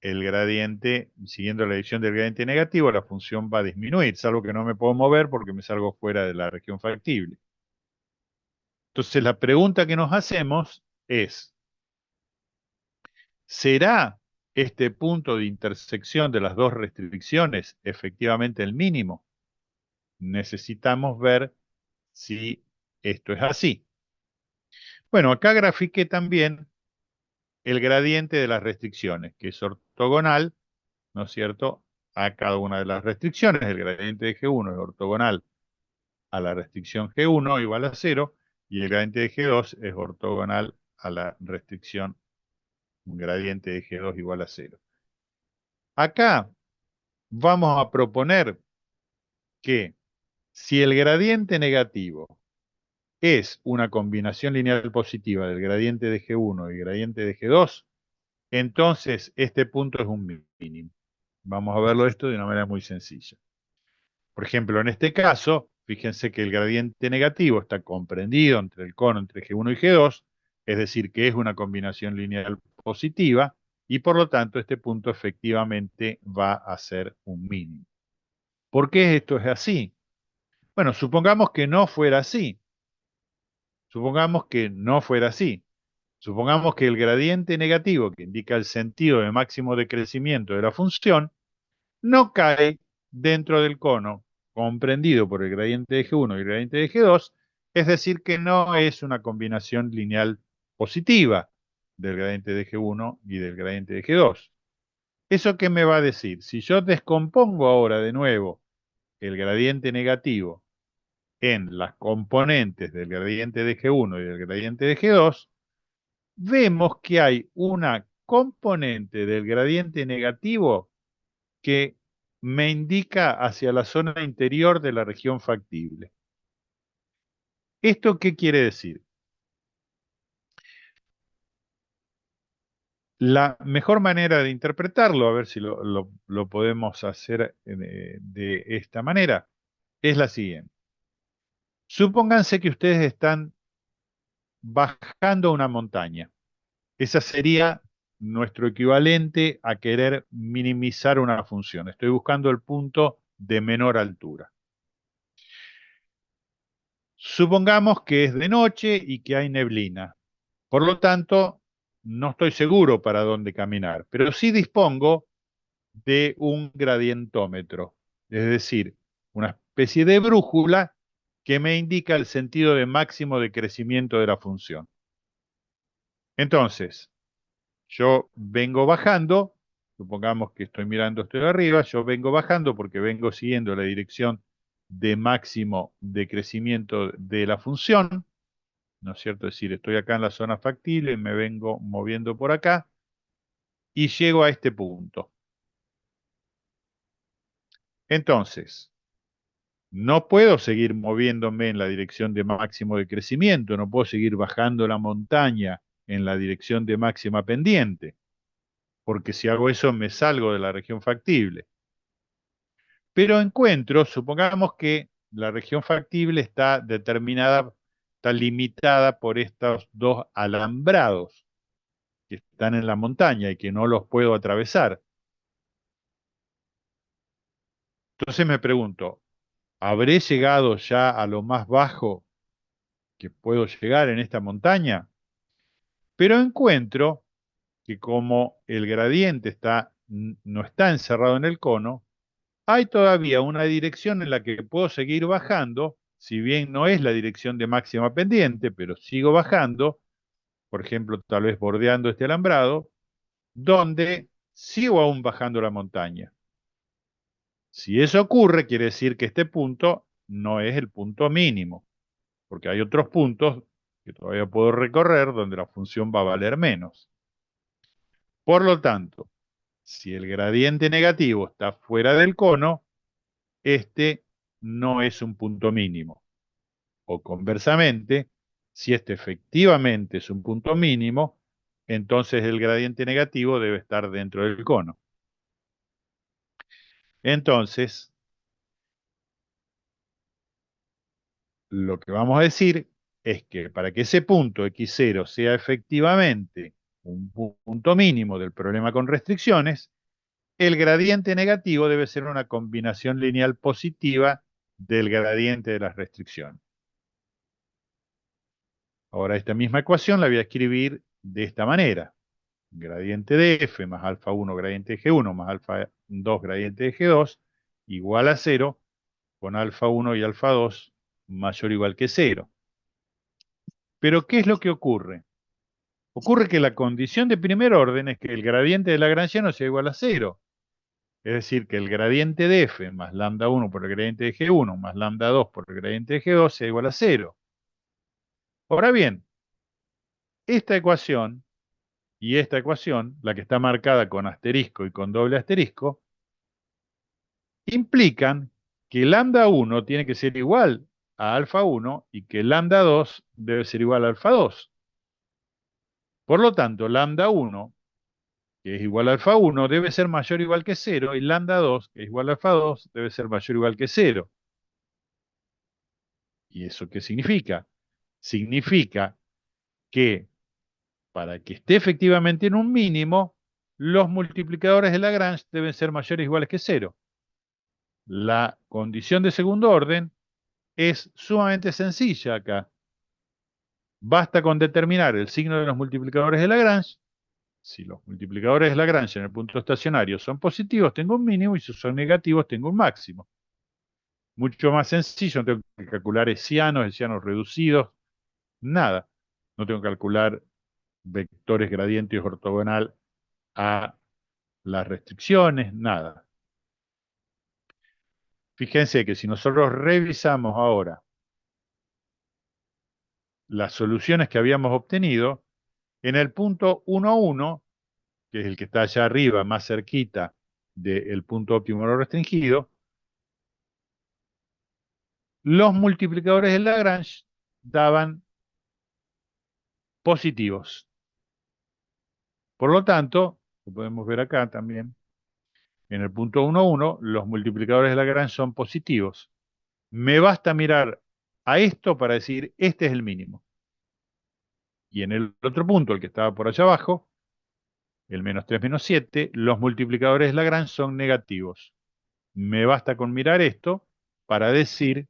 el gradiente, siguiendo la dirección del gradiente negativo, la función va a disminuir, salvo que no me puedo mover porque me salgo fuera de la región factible. Entonces la pregunta que nos hacemos es, ¿será este punto de intersección de las dos restricciones efectivamente el mínimo? Necesitamos ver si esto es así. Bueno, acá grafiqué también el gradiente de las restricciones, que es ortogonal, ¿no es cierto?, a cada una de las restricciones. El gradiente de G1 es ortogonal a la restricción G1 igual a 0, y el gradiente de G2 es ortogonal a la restricción gradiente de G2 igual a 0. Acá vamos a proponer que si el gradiente negativo es una combinación lineal positiva del gradiente de G1 y gradiente de G2, entonces este punto es un mínimo. Vamos a verlo esto de una manera muy sencilla. Por ejemplo, en este caso, fíjense que el gradiente negativo está comprendido entre el cono entre G1 y G2, es decir, que es una combinación lineal positiva, y por lo tanto este punto efectivamente va a ser un mínimo. ¿Por qué esto es así? Bueno, supongamos que no fuera así. Supongamos que no fuera así. Supongamos que el gradiente negativo, que indica el sentido de máximo decrecimiento de la función, no cae dentro del cono comprendido por el gradiente de G1 y el gradiente de G2, es decir, que no es una combinación lineal positiva del gradiente de G1 y del gradiente de G2. ¿Eso qué me va a decir? Si yo descompongo ahora de nuevo el gradiente negativo en las componentes del gradiente de G1 y del gradiente de G2, vemos que hay una componente del gradiente negativo que me indica hacia la zona interior de la región factible. ¿Esto qué quiere decir? La mejor manera de interpretarlo, a ver si lo podemos hacer de esta manera, es la siguiente. Supónganse que ustedes están bajando una montaña. Esa sería nuestro equivalente a querer minimizar una función. Estoy buscando el punto de menor altura. Supongamos que es de noche y que hay neblina. Por lo tanto, no estoy seguro para dónde caminar, pero sí dispongo de un gradientómetro, es decir, una especie de brújula que me indica el sentido de máximo de crecimiento de la función. Entonces, yo vengo bajando, supongamos que estoy mirando esto de arriba, yo vengo bajando porque vengo siguiendo la dirección de máximo de crecimiento de la función, ¿no es cierto? Es decir, estoy acá en la zona factible, me vengo moviendo por acá y llego a este punto. Entonces, no puedo seguir moviéndome en la dirección de máximo de crecimiento, no puedo seguir bajando la montaña en la dirección de máxima pendiente, porque si hago eso me salgo de la región factible. Pero encuentro, supongamos que la región factible está determinada, está limitada por estos dos alambrados que están en la montaña y que no los puedo atravesar. Entonces me pregunto, ¿habré llegado ya a lo más bajo que puedo llegar en esta montaña? Pero encuentro que como el gradiente no está encerrado en el cono, hay todavía una dirección en la que puedo seguir bajando, si bien no es la dirección de máxima pendiente, pero sigo bajando, por ejemplo, tal vez bordeando este alambrado, donde sigo aún bajando la montaña. Si eso ocurre, quiere decir que este punto no es el punto mínimo, porque hay otros puntos que todavía puedo recorrer donde la función va a valer menos. Por lo tanto, si el gradiente negativo está fuera del cono, este no es un punto mínimo. O conversamente, si este efectivamente es un punto mínimo, entonces el gradiente negativo debe estar dentro del cono. Entonces, lo que vamos a decir es que para que ese punto x0 sea efectivamente un punto mínimo del problema con restricciones, el gradiente negativo debe ser una combinación lineal positiva del gradiente de las restricciones. Ahora esta misma ecuación la voy a escribir de esta manera. Gradiente de f más alfa 1 gradiente de g1 más alfa 2 gradiente de g2 igual a 0 con alfa 1 y alfa 2 mayor o igual que 0. Pero ¿qué es lo que ocurre? Ocurre que la condición de primer orden es que el gradiente de Lagrangiano sea igual a 0. Es decir, que el gradiente de f más lambda 1 por el gradiente de g1 más lambda 2 por el gradiente de g2 sea igual a 0. Ahora bien, esta ecuación y esta ecuación, la que está marcada con asterisco y con doble asterisco, implican que lambda 1 tiene que ser igual a alfa 1 y que lambda 2 debe ser igual a alfa 2. Por lo tanto, lambda 1, que es igual a alfa 1, debe ser mayor o igual que 0, y lambda 2, que es igual a alfa 2, debe ser mayor o igual que 0. ¿Y eso qué significa? Significa que para que esté efectivamente en un mínimo, los multiplicadores de Lagrange deben ser mayores o iguales que 0. La condición de segundo orden es sumamente sencilla acá. Basta con determinar el signo de los multiplicadores de Lagrange. Si los multiplicadores de Lagrange en el punto estacionario son positivos, tengo un mínimo, y si son negativos, tengo un máximo. Mucho más sencillo, no tengo que calcular hessianos reducidos, nada. No tengo que calcular vectores gradientes ortogonal a las restricciones, nada. Fíjense que si nosotros revisamos ahora las soluciones que habíamos obtenido, en el punto 1, 1, que es el que está allá arriba, más cerquita del punto óptimo no restringido, los multiplicadores de Lagrange daban positivos. Por lo tanto, lo podemos ver acá también, en el punto 1, 1, los multiplicadores de Lagrange son positivos. Me basta mirar a esto para decir, este es el mínimo. Y en el otro punto, el que estaba por allá abajo, el menos 3, menos 7, los multiplicadores de Lagrange son negativos. Me basta con mirar esto para decir,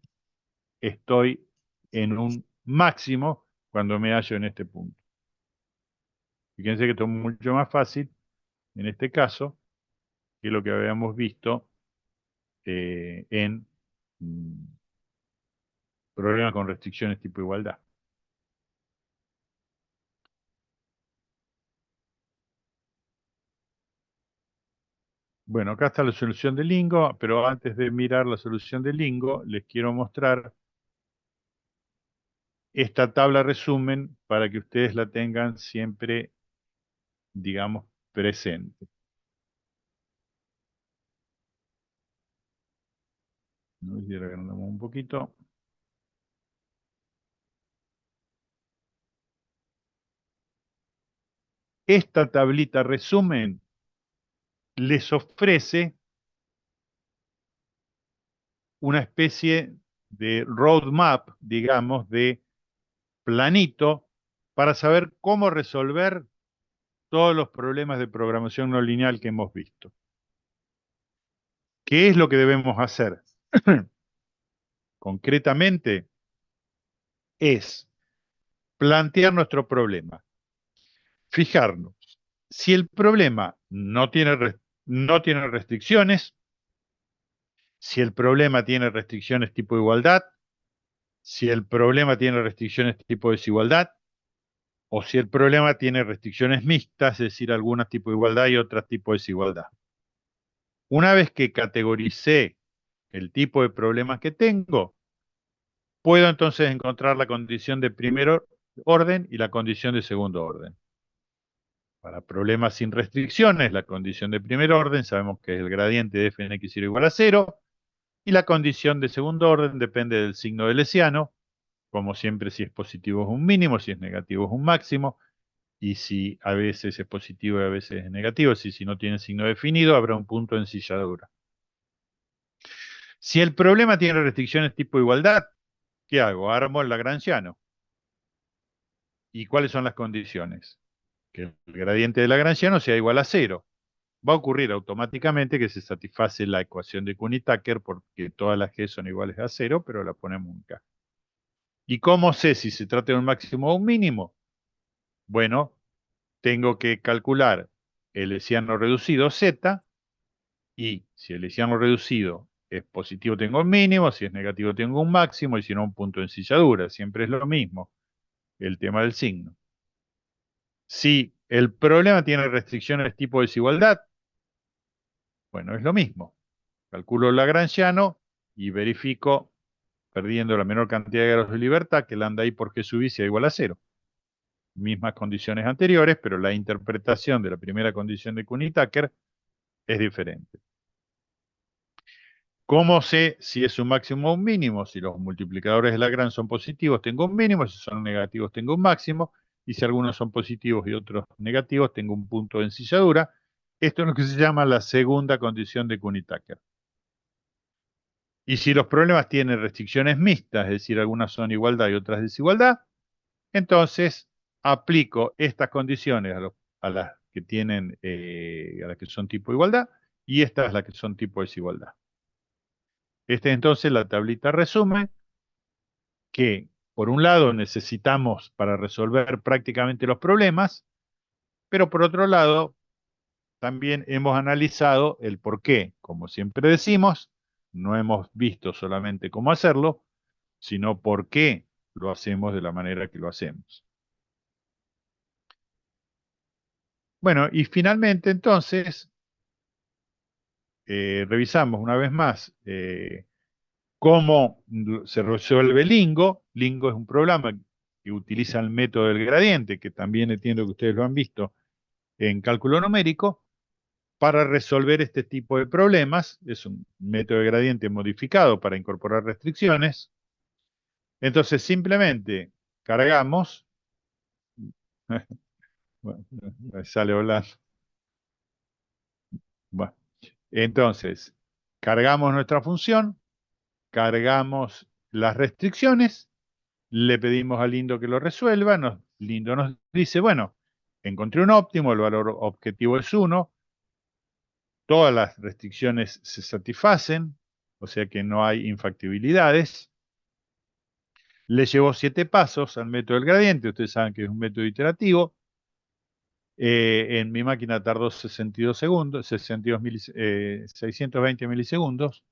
estoy en un máximo cuando me hallo en este punto. Fíjense que esto es mucho más fácil, en este caso, que lo que habíamos visto en problemas con restricciones tipo igualdad. Bueno, acá está la solución de Lingo, pero antes de mirar la solución de Lingo, les quiero mostrar esta tabla resumen para que ustedes la tengan siempre, digamos, presente. ¿No? Y agrandamos un poquito. Esta tablita resumen les ofrece una especie de roadmap, digamos, de planito para saber cómo resolver todos los problemas de programación no lineal que hemos visto. ¿Qué es lo que debemos hacer? Concretamente, es plantear nuestro problema, fijarnos si el problema no tiene restricciones, si el problema tiene restricciones tipo igualdad, si el problema tiene restricciones tipo desigualdad, o si el problema tiene restricciones mixtas, es decir, algunas tipo de igualdad y otras tipo de desigualdad. Una vez que categoricé el tipo de problemas que tengo, puedo entonces encontrar la condición de primer orden y la condición de segundo orden. Para problemas sin restricciones, la condición de primer orden sabemos que es el gradiente de f en x0 igual a 0, y la condición de segundo orden depende del signo de Lesiano, como siempre si es positivo es un mínimo, si es negativo es un máximo, y si a veces es positivo y a veces es negativo, si no tiene signo definido, habrá un punto de ensilladura. Si el problema tiene restricciones tipo igualdad, ¿qué hago? Armo el lagrangiano. ¿Y cuáles son las condiciones? Que el gradiente de lagrangiano sea igual a 0. Va a ocurrir automáticamente que se satisface la ecuación de Kuhn-Tucker porque todas las g son iguales a 0, pero la ponemos en K. ¿Y cómo sé si se trata de un máximo o un mínimo? Bueno, tengo que calcular el hessiano reducido z, y si el hessiano reducido es positivo tengo un mínimo, si es negativo tengo un máximo, y si no un punto de ensilladura. Siempre es lo mismo, el tema del signo. Si el problema tiene restricciones tipo desigualdad, bueno, es lo mismo. Calculo el lagrangiano y verifico, perdiendo la menor cantidad de grados de libertad, que lambda i por g sub i sea igual a 0. Mismas condiciones anteriores, pero la interpretación de la primera condición de Kuhn-Tucker es diferente. ¿Cómo sé si es un máximo o un mínimo? Si los multiplicadores de Lagrange son positivos, tengo un mínimo. Si son negativos, tengo un máximo. Y si algunos son positivos y otros negativos, tengo un punto de ensilladura. Esto es lo que se llama la segunda condición de Kuhn-Tucker. Y si los problemas tienen restricciones mixtas, es decir, algunas son igualdad y otras desigualdad, entonces aplico estas condiciones a las que tienen, a las que son tipo igualdad, y estas a las que son tipo desigualdad. Esta es entonces la tablita resumen que, por un lado, necesitamos para resolver prácticamente los problemas, pero por otro lado, también hemos analizado el por qué. Como siempre decimos, no hemos visto solamente cómo hacerlo, sino por qué lo hacemos de la manera que lo hacemos. Bueno, y finalmente entonces, revisamos una vez más cómo se resuelve Lingo. Lingo es un programa que utiliza el método del gradiente, que también entiendo que ustedes lo han visto en cálculo numérico, para resolver este tipo de problemas. Es un método de gradiente modificado para incorporar restricciones. Entonces simplemente cargamos, bueno, sale volando. Bueno, entonces cargamos nuestra función, cargamos las restricciones, le pedimos a Lindo que lo resuelva, Lindo nos dice, bueno, encontré un óptimo, el valor objetivo es 1, todas las restricciones se satisfacen, o sea que no hay infactibilidades. Le llevó 7 pasos al método del gradiente, ustedes saben que es un método iterativo. En mi máquina tardó 62 segundos, 620 milisegundos.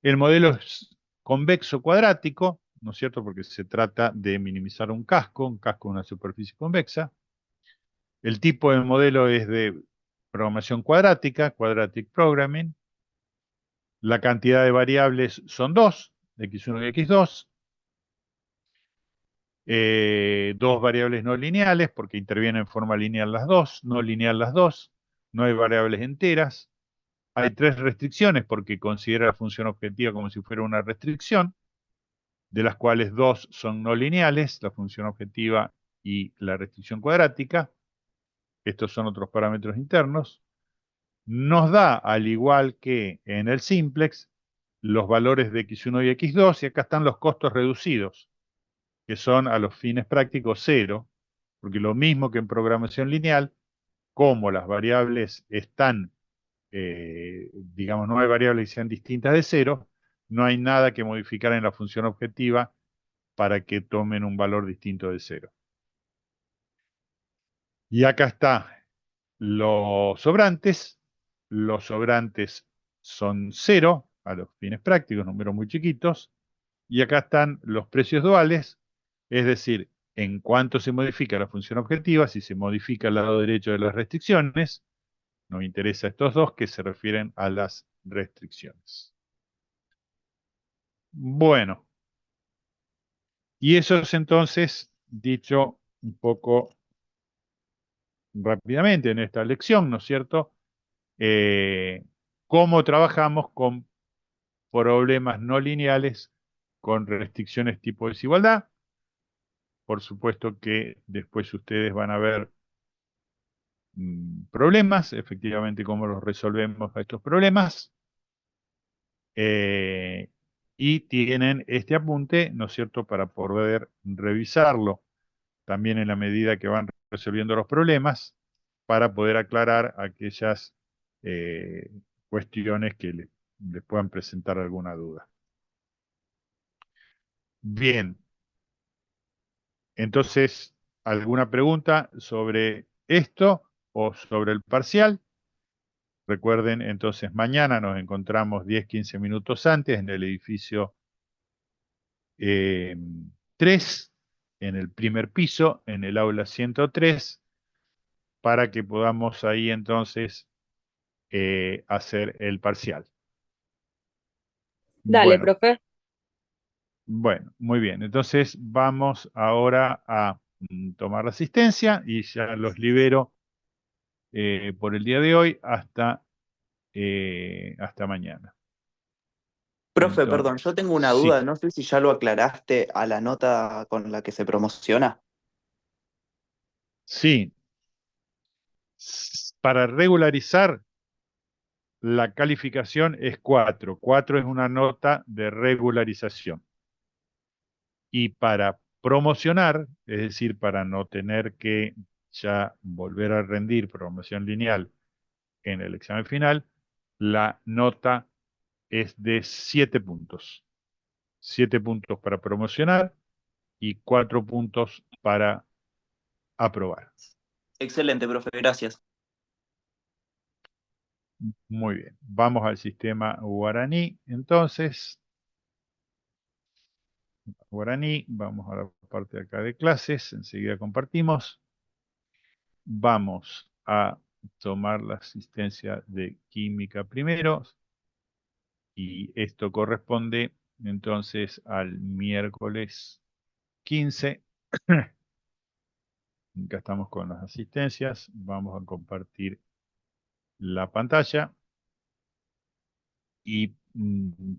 El modelo es convexo cuadrático, ¿no es cierto? Porque se trata de minimizar un casco es una superficie convexa. El tipo de modelo es de programación cuadrática, quadratic programming. La cantidad de variables son 2, x1 y x2. Dos variables no lineales, porque intervienen en forma lineal las dos, no lineal las dos. No hay variables enteras. Hay tres restricciones, porque considera la función objetiva como si fuera una restricción, de las cuales dos son no lineales, la función objetiva y la restricción cuadrática. Estos son otros parámetros internos. Nos da, al igual que en el simplex, los valores de x1 y x2, y acá están los costos reducidos, que son a los fines prácticos 0, porque lo mismo que en programación lineal, como las variables están, digamos, no hay variables que sean distintas de 0, no hay nada que modificar en la función objetiva para que tomen un valor distinto de 0. Y acá está los sobrantes. Los sobrantes son 0 a los fines prácticos, números muy chiquitos. Y acá están los precios duales, es decir, en cuánto se modifica la función objetiva, si se modifica el lado derecho de las restricciones. Nos interesa estos dos que se refieren a las restricciones. Bueno, y eso es entonces dicho un poco rápidamente en esta lección, ¿no es cierto? Cómo trabajamos con problemas no lineales con restricciones tipo desigualdad. Por supuesto que después ustedes van a ver problemas, efectivamente cómo los resolvemos a estos problemas. Y tienen este apunte, ¿no es cierto?, para poder revisarlo también en la medida que van resolviendo los problemas, para poder aclarar aquellas eh, cuestiones que les puedan presentar alguna duda. Bien, entonces, ¿alguna pregunta sobre esto o sobre el parcial? Recuerden, entonces, mañana nos encontramos 10-15 minutos antes en el edificio 3, en el primer piso, en el aula 103, para que podamos ahí entonces hacer el parcial. Dale, Bueno, profe. bueno, muy bien. Entonces vamos ahora a tomar la asistencia y ya los libero por el día de hoy hasta mañana. Profe, Entonces, perdón, yo tengo una sí, duda, no sé si ya lo aclaraste a la nota con la que se promociona. sí. Para regularizar, la calificación es 4. 4 es una nota de regularización. Y para promocionar, es decir, para no tener que ya volver a rendir promoción lineal en el examen final, la nota es de 7 puntos. 7 puntos para promocionar y 4 puntos para aprobar. Excelente, profe, gracias. Muy bien. Vamos al sistema guaraní. Entonces, guaraní, vamos a la parte de acá de clases. Enseguida compartimos. Vamos a tomar la asistencia de química primero. Y esto corresponde entonces al miércoles 15. Acá estamos con las asistencias. Vamos a compartir la pantalla. Y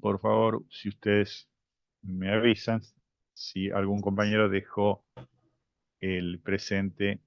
por favor, si ustedes me avisan si algún compañero dejó el presente